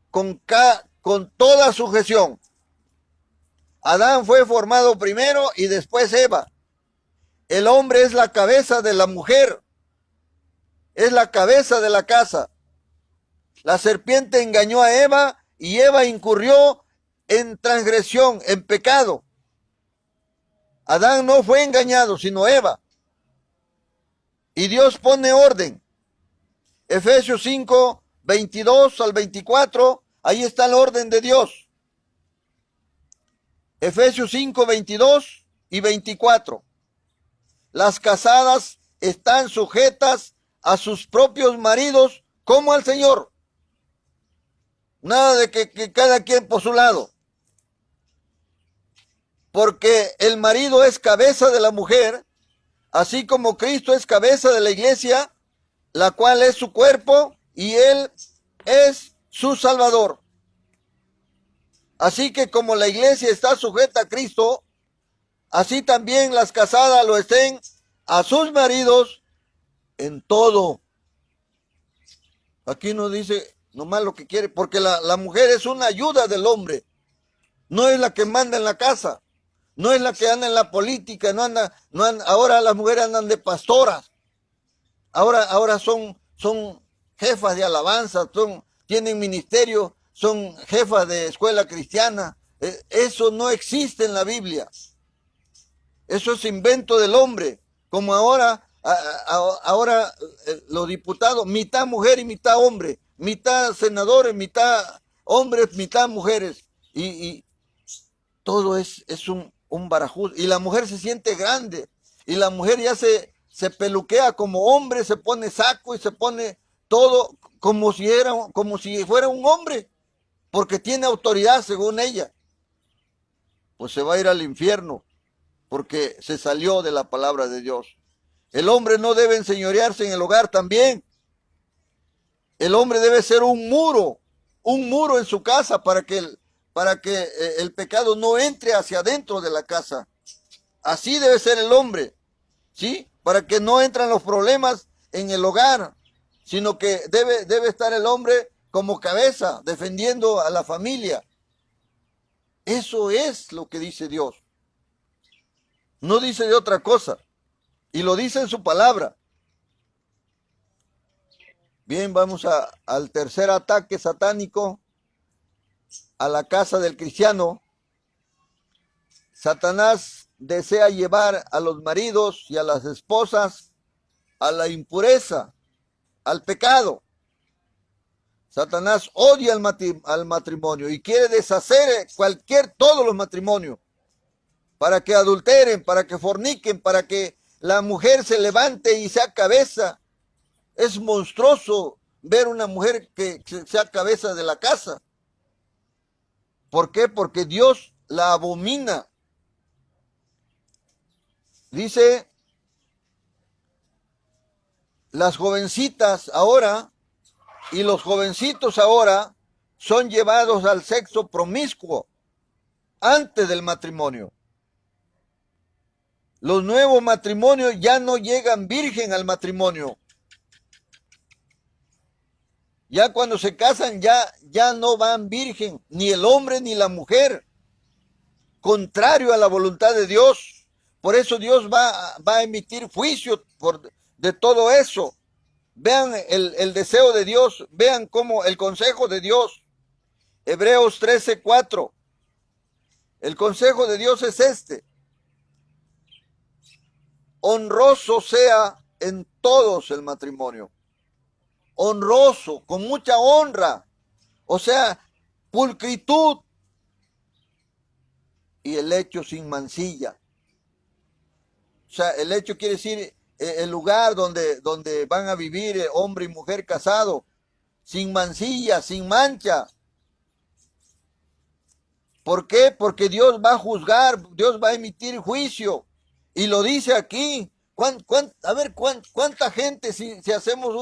con toda sujeción. Adán fue formado primero y después Eva. El hombre es la cabeza de la mujer, es la cabeza de la casa. La serpiente engañó a Eva y Eva incurrió en transgresión, en pecado. Adán no fue engañado, sino Eva. Y Dios pone orden. Efesios 5, 22 al 24, ahí está el orden de Dios. Efesios 5, 22 y 24. Las casadas están sujetas a sus propios maridos como al Señor. Nada de que cada quien por su lado. Porque el marido es cabeza de la mujer, así como Cristo es cabeza de la iglesia, la cual es su cuerpo y él es su Salvador. Así que como la iglesia está sujeta a Cristo, así también las casadas lo estén a sus maridos en todo. Aquí nos dice nomás lo que quiere, porque la mujer es una ayuda del hombre. No es la que manda en la casa. No es la que anda en la política. Ahora las mujeres andan de pastoras. Ahora son jefas de alabanza, tienen ministerio, son jefas de escuela cristiana. Eso no existe en la Biblia. Eso es invento del hombre. Como ahora los diputados, mitad mujer y mitad hombre, mitad senadores, mitad hombres, mitad mujeres. Y todo es un barajú. Y la mujer se siente grande. Y la mujer ya se peluquea como hombre, se pone saco y se pone todo como si fuera un hombre. Porque tiene autoridad según ella. Pues se va a ir al infierno. Porque se salió de la palabra de Dios. El hombre no debe enseñorearse en el hogar también. El hombre debe ser un muro en su casa para que el pecado no entre hacia adentro de la casa. Así debe ser el hombre, ¿sí? Para que no entren los problemas en el hogar, sino que debe estar el hombre como cabeza, defendiendo a la familia. Eso es lo que dice Dios. No dice de otra cosa. Y lo dice en su palabra. Bien, vamos al tercer ataque satánico a la casa del cristiano. Satanás desea llevar a los maridos y a las esposas a la impureza, al pecado. Satanás odia al matrimonio y quiere deshacer todos los matrimonios para que adulteren, para que forniquen, para que la mujer se levante y sea cabeza. Es monstruoso ver una mujer que sea cabeza de la casa. ¿Por qué? Porque Dios la abomina. Dice, las jovencitas ahora y los jovencitos ahora son llevados al sexo promiscuo antes del matrimonio. Los nuevos matrimonios ya no llegan virgen al matrimonio. Ya cuando se casan ya no van virgen, ni el hombre ni la mujer. Contrario a la voluntad de Dios. Por eso Dios va a emitir juicio de todo eso. Vean el deseo de Dios, vean cómo el consejo de Dios. Hebreos 13:4. El consejo de Dios es este: honroso sea en todos el matrimonio. Honroso, con mucha honra, o sea, pulcritud, y el hecho sin mancilla. O sea, el hecho quiere decir el lugar donde van a vivir hombre y mujer casado, sin mancilla, sin mancha. ¿Por qué? Porque Dios va a juzgar, Dios va a emitir juicio. Y lo dice aquí. ¿Cuánta gente, si hacemos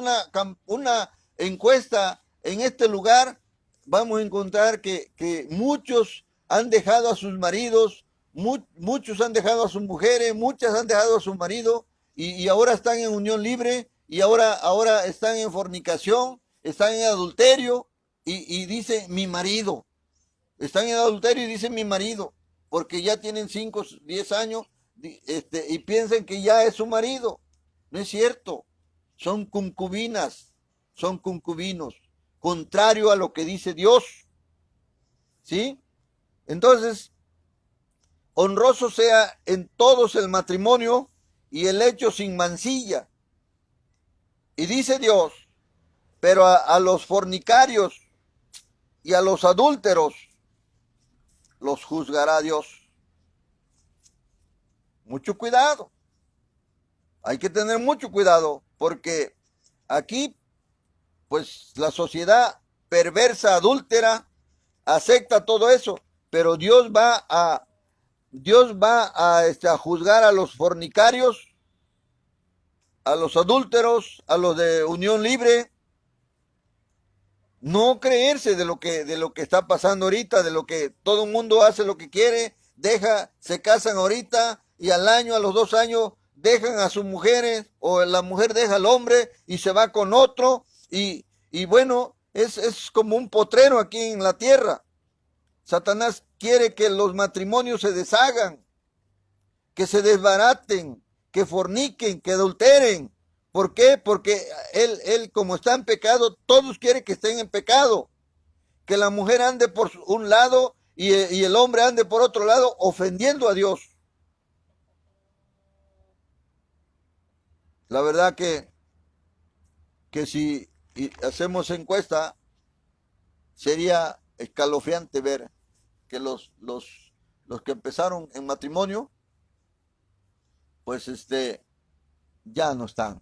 una encuesta en este lugar, vamos a encontrar que muchos han dejado a sus maridos, muchos han dejado a sus mujeres, muchas han dejado a su marido y ahora están en unión libre y ahora están en fornicación, están en adulterio y dice mi marido. Están en adulterio y dicen mi marido, porque ya tienen 5, 10 años y piensan que ya es su marido. No es cierto. Son concubinas, son concubinos, contrario a lo que dice Dios. ¿Sí? Entonces, honroso sea en todos el matrimonio y el hecho sin mancilla. Y dice Dios, pero a los fornicarios y a los adúlteros los juzgará Dios. Mucho cuidado. Hay que tener mucho cuidado porque aquí, pues la sociedad perversa, adúltera, acepta todo eso, pero Dios va a juzgar a los fornicarios, a los adúlteros, a los de unión libre. No creerse de lo que está pasando ahorita, de lo que todo el mundo hace lo que quiere, se casan ahorita y al año, a los 2 años, dejan a sus mujeres o la mujer deja al hombre y se va con otro y bueno, es como un potrero aquí en la tierra. Satanás quiere que los matrimonios se deshagan, que se desbaraten, que forniquen, que adulteren. ¿Por qué? Porque él como está en pecado, todos quieren que estén en pecado. Que la mujer ande por un lado y el hombre ande por otro lado, ofendiendo a Dios. La verdad que si hacemos encuesta, sería escalofriante ver que los que empezaron en matrimonio, pues ya no están.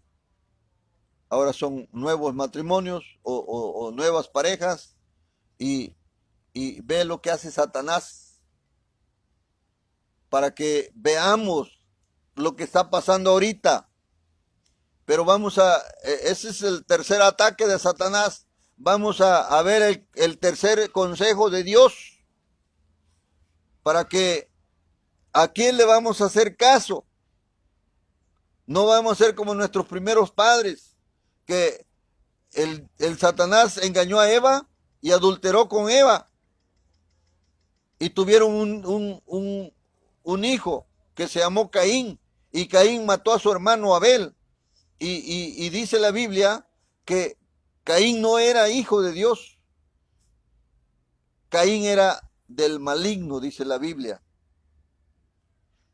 Ahora son nuevos matrimonios o nuevas parejas y ve lo que hace Satanás para que veamos lo que está pasando ahorita. Pero ese es el tercer ataque de Satanás. Vamos a ver el tercer consejo de Dios para que a quién le vamos a hacer caso. No vamos a ser como nuestros primeros padres, que el Satanás engañó a Eva y adulteró con Eva y tuvieron un hijo que se llamó Caín y Caín mató a su hermano Abel y dice la Biblia que Caín no era hijo de Dios. Caín era del maligno, dice la Biblia.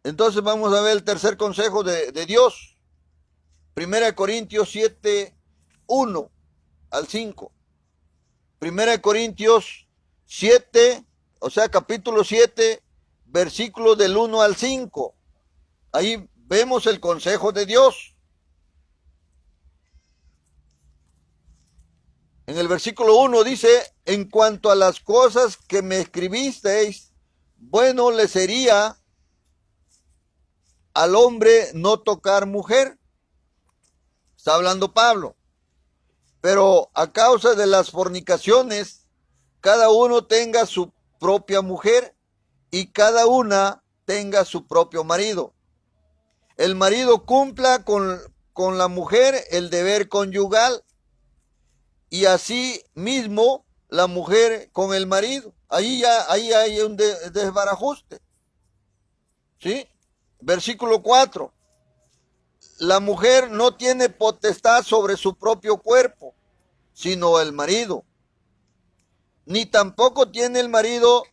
Entonces vamos a ver el tercer consejo de Dios. 1 Corintios 7, 1 al 5. 1 Corintios 7, o sea, capítulo 7, versículos del 1 al 5. Ahí vemos el consejo de Dios. En el versículo 1 dice, en cuanto a las cosas que me escribisteis, bueno le sería al hombre no tocar mujer. Está hablando Pablo. Pero a causa de las fornicaciones cada uno tenga su propia mujer y cada una tenga su propio marido. El marido cumpla con la mujer el deber conyugal y así mismo la mujer con el marido. Ahí hay un desbarajuste. ¿Sí? Versículo 4. La mujer no tiene potestad sobre su propio cuerpo, sino el marido. Ni tampoco tiene el marido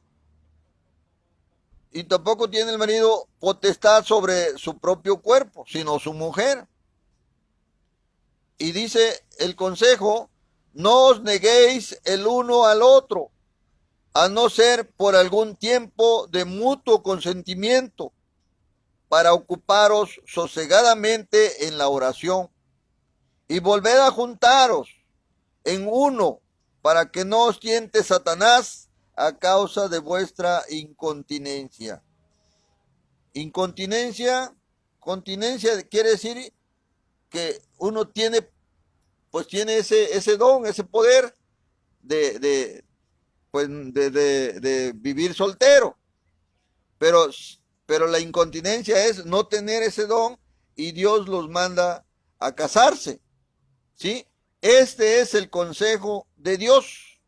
potestad sobre su propio cuerpo, sino su mujer. Y dice el consejo, no os neguéis el uno al otro, a no ser por algún tiempo de mutuo consentimiento, para ocuparos sosegadamente en la oración. Y volved a juntaros en uno, para que no os tiente Satanás a causa de vuestra incontinencia. Continencia quiere decir que uno tiene ese don, ese poder de vivir soltero. Pero la incontinencia es no tener ese don y Dios los manda a casarse. ¿Sí? Este es el consejo de Dios.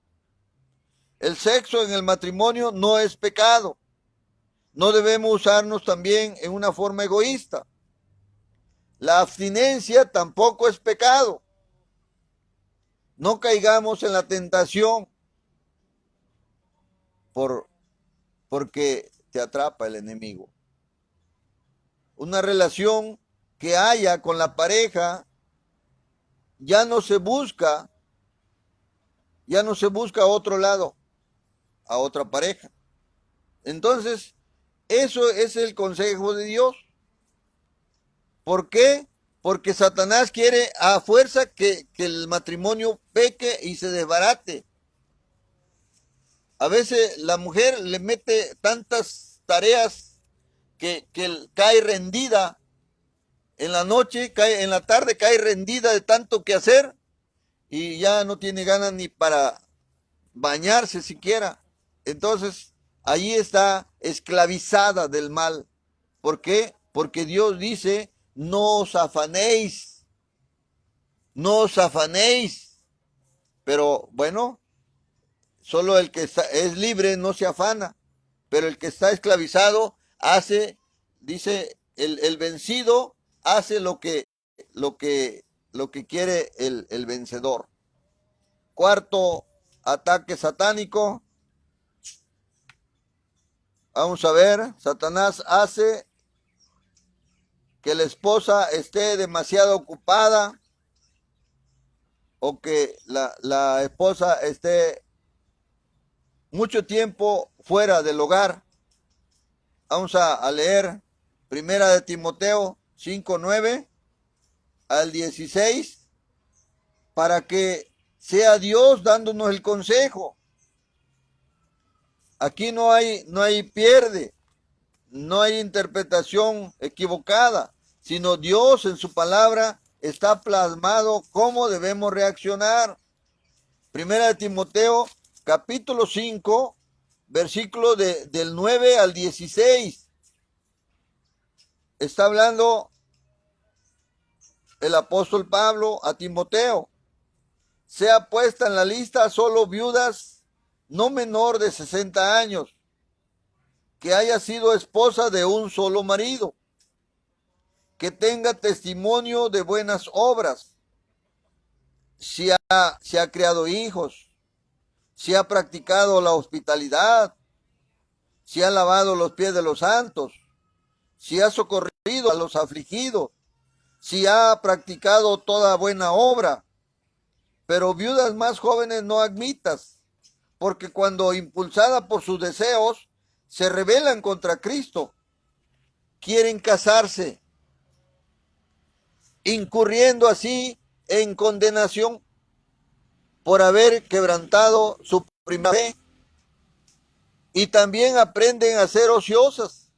El sexo en el matrimonio no es pecado. No debemos usarnos también en una forma egoísta. La abstinencia tampoco es pecado. No caigamos en la tentación porque te atrapa el enemigo. Una relación que haya con la pareja ya no se busca a otro lado, a otra pareja. Entonces, eso es el consejo de Dios. ¿Por qué? Porque Satanás quiere a fuerza que el matrimonio peque y se desbarate. A veces la mujer le mete tantas tareas que cae rendida en la noche, en la tarde cae rendida de tanto que hacer y ya no tiene ganas ni para bañarse siquiera. Entonces, ahí está esclavizada del mal. ¿Por qué? Porque Dios dice, no os afanéis. Pero bueno, solo el que es libre no se afana, pero el que está esclavizado dice, el vencido hace lo que quiere el vencedor. Cuarto ataque satánico. Vamos a ver, Satanás hace que la esposa esté demasiado ocupada o que la esposa esté mucho tiempo fuera del hogar. Vamos a leer Primera de Timoteo 5:9 al 16 para que sea Dios dándonos el consejo. Aquí no hay pierde, no hay interpretación equivocada, sino Dios en su palabra está plasmado cómo debemos reaccionar. Primera de Timoteo, capítulo 5, versículo del 9 al 16. Está hablando el apóstol Pablo a Timoteo. Sea puesta en la lista solo viudas no menor de 60 años, que haya sido esposa de un solo marido, que tenga testimonio de buenas obras, si ha criado hijos, si ha practicado la hospitalidad, si ha lavado los pies de los santos, si ha socorrido a los afligidos, si ha practicado toda buena obra. Pero viudas más jóvenes no admitas, porque cuando impulsadas por sus deseos se rebelan contra Cristo, quieren casarse, incurriendo así en condenación por haber quebrantado su primera fe. Y también aprenden a ser ociosas,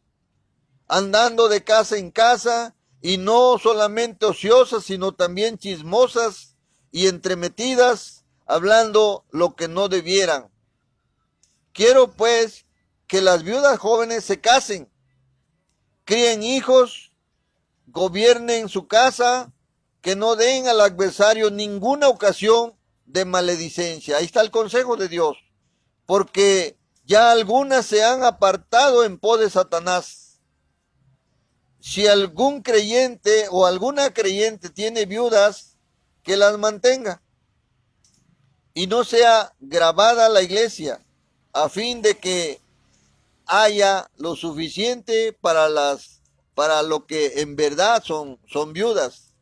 andando de casa en casa, y no solamente ociosas, sino también chismosas y entremetidas, hablando lo que no debieran. Quiero pues que las viudas jóvenes se casen, críen hijos, gobiernen su casa, que no den al adversario ninguna ocasión de maledicencia. Ahí está el consejo de Dios, porque ya algunas se han apartado en pos de Satanás. Si algún creyente o alguna creyente tiene viudas, que las mantenga y no sea grabada la iglesia, a fin de que haya lo suficiente para lo que en verdad son viudas,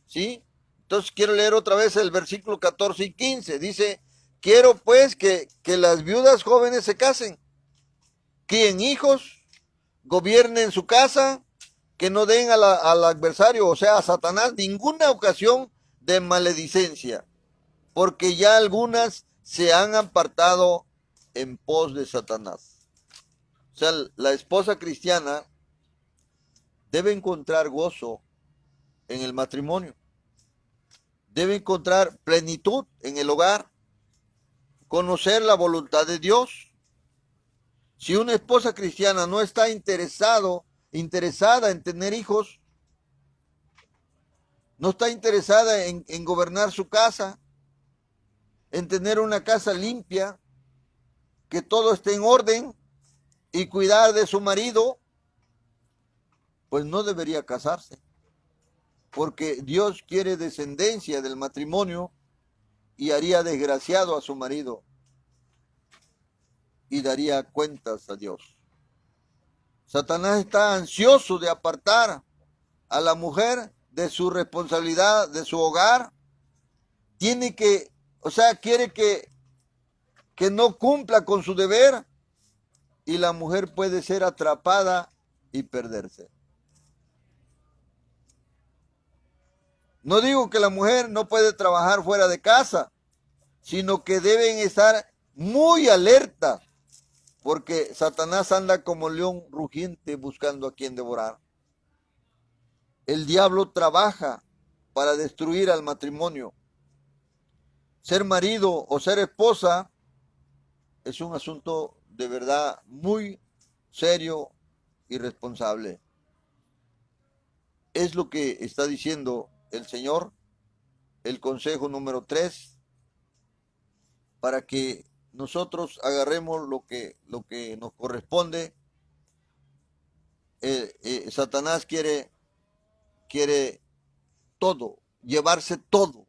¿sí? Entonces quiero leer otra vez el versículo 14 y 15. Dice, quiero pues que las viudas jóvenes se casen, críen hijos, gobiernen su casa, que no den al adversario, o sea, a Satanás, ninguna ocasión de maledicencia, porque ya algunas se han apartado en pos de Satanás. O sea, la esposa cristiana debe encontrar gozo en el matrimonio, debe encontrar plenitud en el hogar, conocer la voluntad de Dios. Si una esposa cristiana no está interesada en tener hijos, no está interesada en gobernar su casa, en tener una casa limpia, que todo esté en orden y cuidar de su marido, pues no debería casarse, porque Dios quiere descendencia del matrimonio y haría desgraciado a su marido y daría cuentas a Dios. Satanás está ansioso de apartar a la mujer de su responsabilidad, de su hogar. Quiere que no cumpla con su deber, y la mujer puede ser atrapada y perderse. No digo que la mujer no puede trabajar fuera de casa, sino que deben estar muy alerta, porque Satanás anda como león rugiente buscando a quien devorar. El diablo trabaja para destruir al matrimonio. Ser marido o ser esposa es un asunto de verdad muy serio y responsable. Es lo que está diciendo el Señor, el consejo número 3, para que nosotros agarremos lo que nos corresponde. Satanás quiere todo, llevarse todo.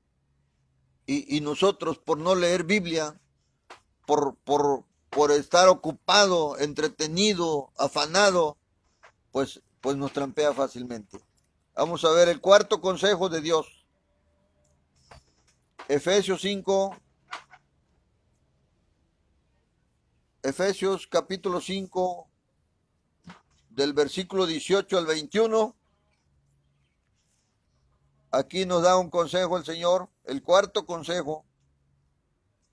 Y nosotros, por no leer Biblia, por estar ocupado, entretenido, afanado, pues nos trampea fácilmente. Vamos a ver el cuarto consejo de Dios. Efesios capítulo 5, del versículo 18 al 21. Aquí nos da un consejo el Señor. El cuarto consejo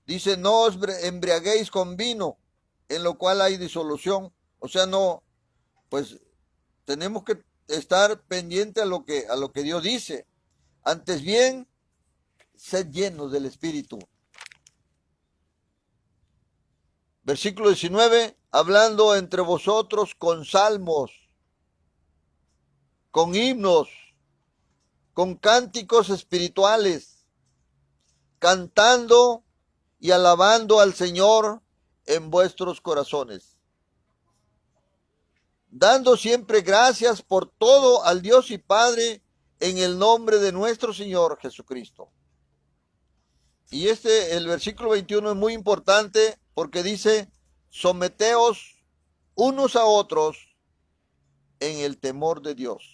dice: no os embriaguéis con vino, en lo cual hay disolución. O sea, no, pues tenemos que estar pendiente a lo que Dios dice. Antes bien, sed llenos del Espíritu. Versículo 19, hablando entre vosotros con salmos, con himnos, con cánticos espirituales, cantando y alabando al Señor en vuestros corazones, dando siempre gracias por todo al Dios y Padre en el nombre de nuestro Señor Jesucristo. Y el versículo 21 es muy importante porque dice: someteos unos a otros en el temor de Dios.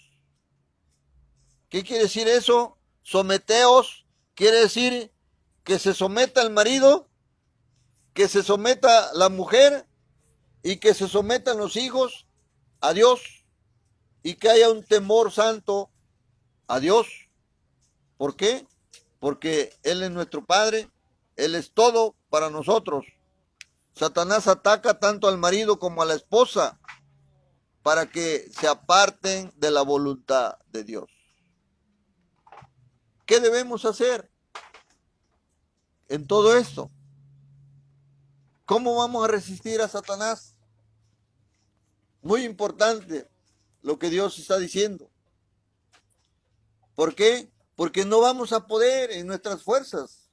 ¿Qué quiere decir eso? Someteos quiere decir que se someta el marido, que se someta la mujer y que se sometan los hijos a Dios, y que haya un temor santo a Dios. ¿Por qué? Porque Él es nuestro Padre, Él es todo para nosotros. Satanás ataca tanto al marido como a la esposa para que se aparten de la voluntad de Dios. ¿Qué debemos hacer en todo esto? ¿Cómo vamos a resistir a Satanás? Muy importante lo que Dios está diciendo. ¿Por qué? Porque no vamos a poder en nuestras fuerzas,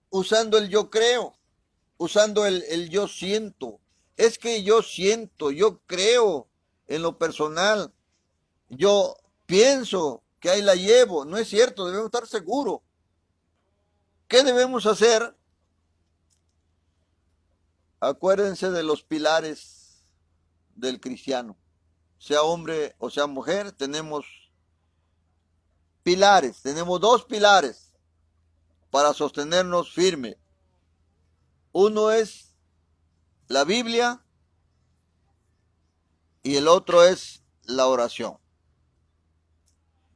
usando el yo creo, usando el yo siento. Es que yo siento, yo creo en lo personal, yo pienso que ahí la llevo. No es cierto, debemos estar seguros. ¿Qué debemos hacer? Acuérdense de los pilares del cristiano. Sea hombre o sea mujer, tenemos pilares, tenemos dos pilares para sostenernos firme. Uno es la Biblia y el otro es la oración.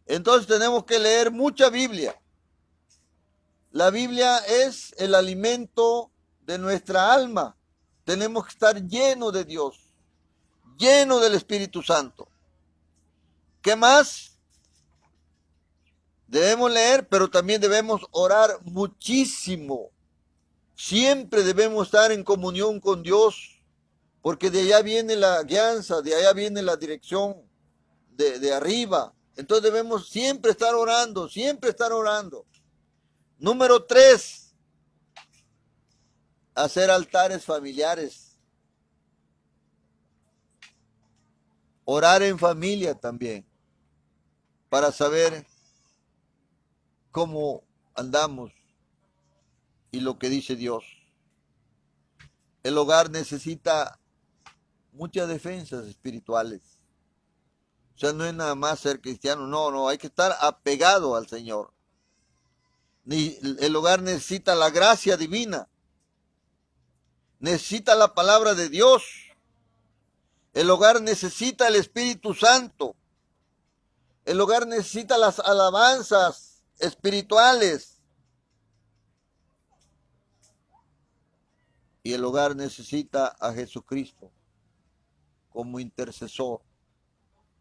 Entonces tenemos que leer mucha Biblia. La Biblia es el alimento de nuestra alma. Tenemos que estar llenos de Dios, llenos del Espíritu Santo. ¿Qué más? Debemos leer, pero también debemos orar muchísimo. Siempre debemos estar en comunión con Dios, porque de allá viene la guianza, de allá viene la dirección de arriba. Entonces debemos siempre estar orando, siempre estar orando. Número 3, hacer altares familiares. Orar en familia también, para saber cómo andamos y lo que dice Dios. El hogar necesita muchas defensas espirituales. O sea, no es nada más ser cristiano, no, hay que estar apegado al Señor. El hogar necesita la gracia divina, necesita la palabra de Dios. El hogar necesita el Espíritu Santo. El hogar necesita las alabanzas espirituales. Y el hogar necesita a Jesucristo como intercesor.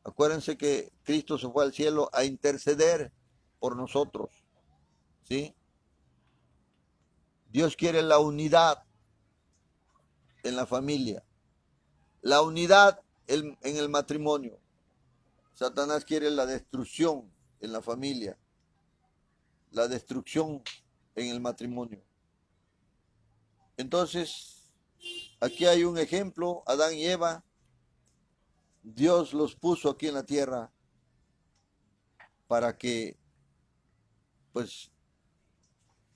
Acuérdense que Cristo se fue al cielo a interceder por nosotros. ¿Sí? Dios quiere la unidad en la familia, la unidad en el matrimonio. Satanás quiere la destrucción en la familia, la destrucción en el matrimonio. Entonces, aquí hay un ejemplo, Adán y Eva. Dios los puso aquí en la tierra para que, pues,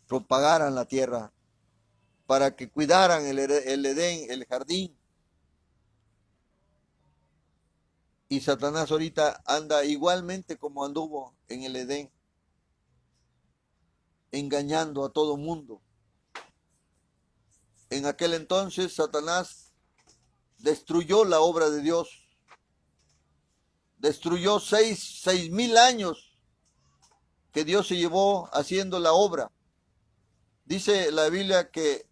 propagaran la tierra, para que cuidaran el Edén, el jardín. Y Satanás ahorita anda igualmente como anduvo en el Edén, engañando a todo mundo. En aquel entonces Satanás destruyó la obra de Dios. Destruyó 6,000 años que Dios se llevó haciendo la obra. Dice la Biblia que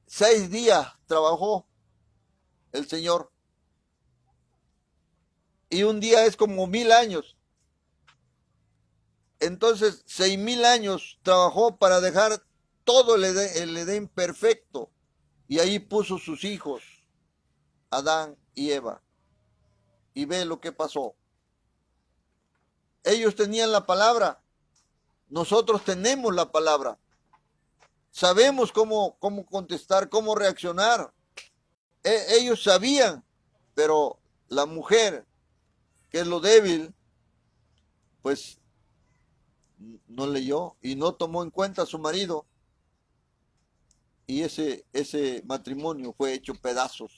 6 días trabajó el Señor. Y un día es como 1,000 años. Entonces 6,000 años trabajó para dejar todo el Edén perfecto. Y ahí puso sus hijos, Adán y Eva. Y ve lo que pasó. Ellos tenían la palabra. Nosotros tenemos la palabra. Sabemos cómo contestar, cómo reaccionar. Ellos sabían, pero la mujer, que es lo débil, pues no leyó y no tomó en cuenta a su marido. Y ese matrimonio fue hecho pedazos.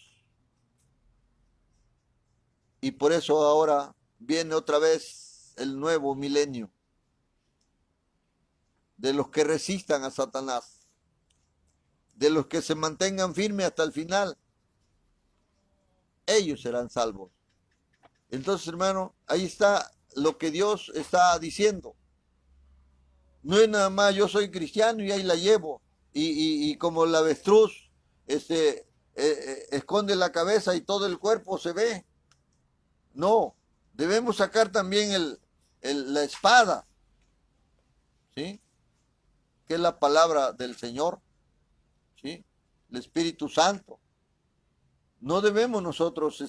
Y por eso ahora viene otra vez el nuevo milenio de los que resistan a Satanás, de los que se mantengan firmes hasta el final. Ellos serán salvos. Entonces, hermano, ahí está lo que Dios está diciendo. No es nada más yo soy cristiano y ahí la llevo. Y como el avestruz esconde la cabeza y todo el cuerpo se ve. No, debemos sacar también la espada. ¿Sí? que es la palabra del Señor, ¿sí? El Espíritu Santo. No debemos nosotros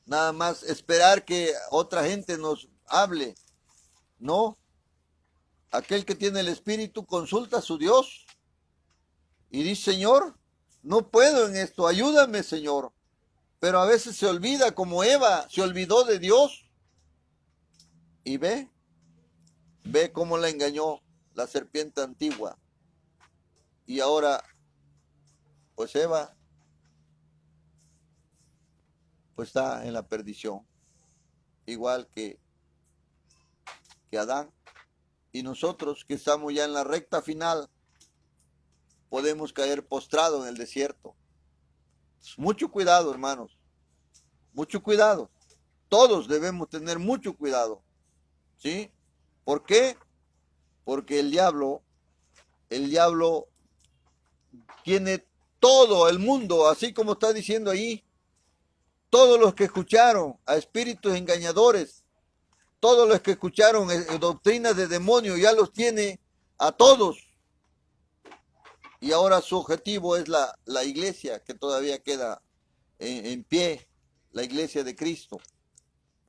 nada más esperar que otra gente nos hable. No, aquel que tiene el Espíritu consulta a su Dios y dice, Señor, no puedo en esto, ayúdame, Señor. Pero a veces se olvida, como Eva se olvidó de Dios. Y ve cómo la engañó la serpiente antigua. Y ahora, pues Eva, pues está en la perdición, igual que Adán. Y nosotros que estamos ya en la recta final, podemos caer postrado en el desierto. Mucho cuidado, hermanos, mucho cuidado. Todos debemos tener mucho cuidado, ¿sí? ¿Por qué? Porque el diablo tiene todo el mundo, así como está diciendo ahí, todos los que escucharon a espíritus engañadores, todos los que escucharon doctrinas de demonios, ya los tiene a todos. Y ahora su objetivo es la iglesia que todavía queda en pie, la iglesia de Cristo.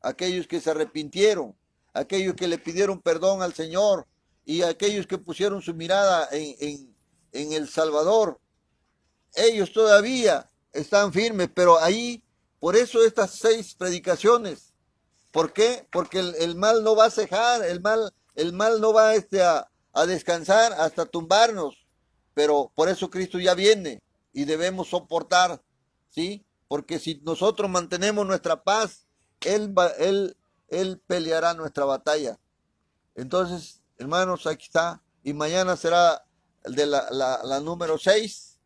Aquellos que se arrepintieron, aquellos que le pidieron perdón al Señor y aquellos que pusieron su mirada en el Salvador. Ellos todavía están firmes, pero ahí, por eso estas 6 predicaciones. ¿Por qué? Porque el mal no va a cejar, el mal no va a descansar hasta tumbarnos. Pero por eso Cristo ya viene y debemos soportar, ¿sí? Porque si nosotros mantenemos nuestra paz, Él peleará nuestra batalla. Entonces, hermanos, aquí está. Y mañana será de la número 6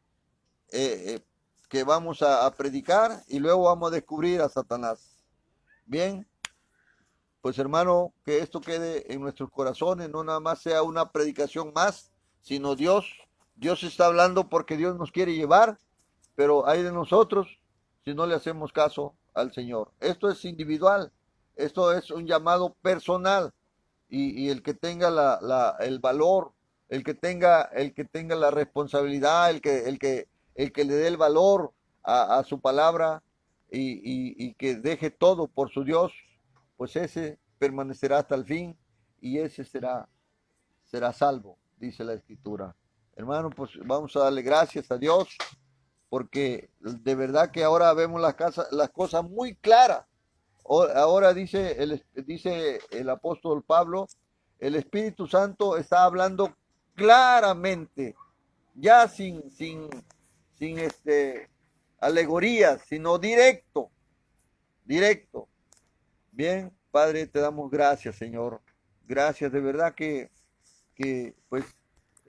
que vamos a predicar y luego vamos a descubrir a Satanás. Bien, pues hermano, que esto quede en nuestros corazones, no nada más sea una predicación más, sino Dios está hablando porque Dios nos quiere llevar, pero hay de nosotros si no le hacemos caso al Señor. Esto es individual, esto es un llamado personal y el que tenga el valor, el que tenga la responsabilidad, el que le dé el valor a su palabra y que deje todo por su Dios, pues ese permanecerá hasta el fin y ese será salvo, dice la Escritura. Hermano, pues vamos a darle gracias a Dios porque de verdad que ahora vemos las cosas muy claras. Ahora dice el apóstol Pablo, el Espíritu Santo está hablando claramente, ya sin alegorías, sino directo. Bien, Padre, te damos gracias, Señor. Gracias, de verdad que pues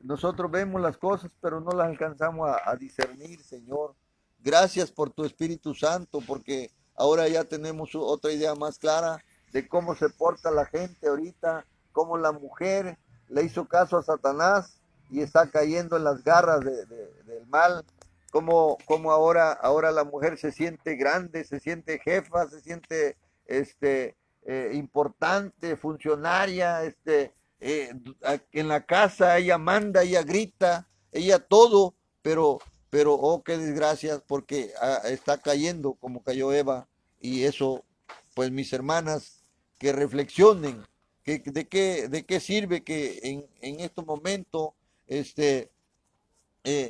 nosotros vemos las cosas, pero no las alcanzamos a discernir, Señor. Gracias por tu Espíritu Santo, porque ahora ya tenemos otra idea más clara de cómo se porta la gente ahorita, cómo la mujer le hizo caso a Satanás y está cayendo en las garras del mal, cómo ahora la mujer se siente grande, se siente jefa, se siente importante, funcionaria, en la casa ella manda, ella grita, ella todo, pero oh, qué desgracia, porque está cayendo como cayó Eva, y eso, pues mis hermanas, que reflexionen, de qué sirve que en estos momentos,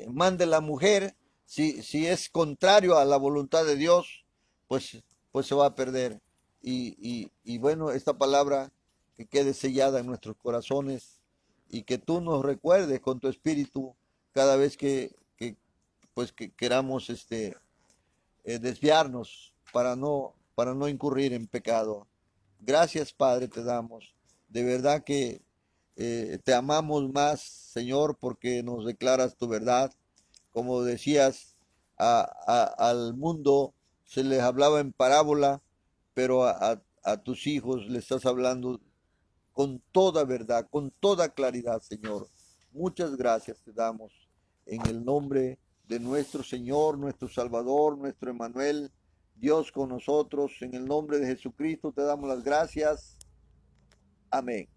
mande la mujer, si es contrario a la voluntad de Dios, pues se va a perder. Y bueno, esta palabra que quede sellada en nuestros corazones y que tú nos recuerdes con tu espíritu cada vez pues que queramos desviarnos para no incurrir en pecado. Gracias, Padre, te damos. De verdad que te amamos más, Señor, porque nos declaras tu verdad. Como decías, al mundo se les hablaba en parábola, pero a tus hijos le estás hablando con toda verdad, con toda claridad, Señor. Muchas gracias te damos en el nombre de nuestro Señor, nuestro Salvador, nuestro Emmanuel, Dios con nosotros. En el nombre de Jesucristo te damos las gracias. Amén.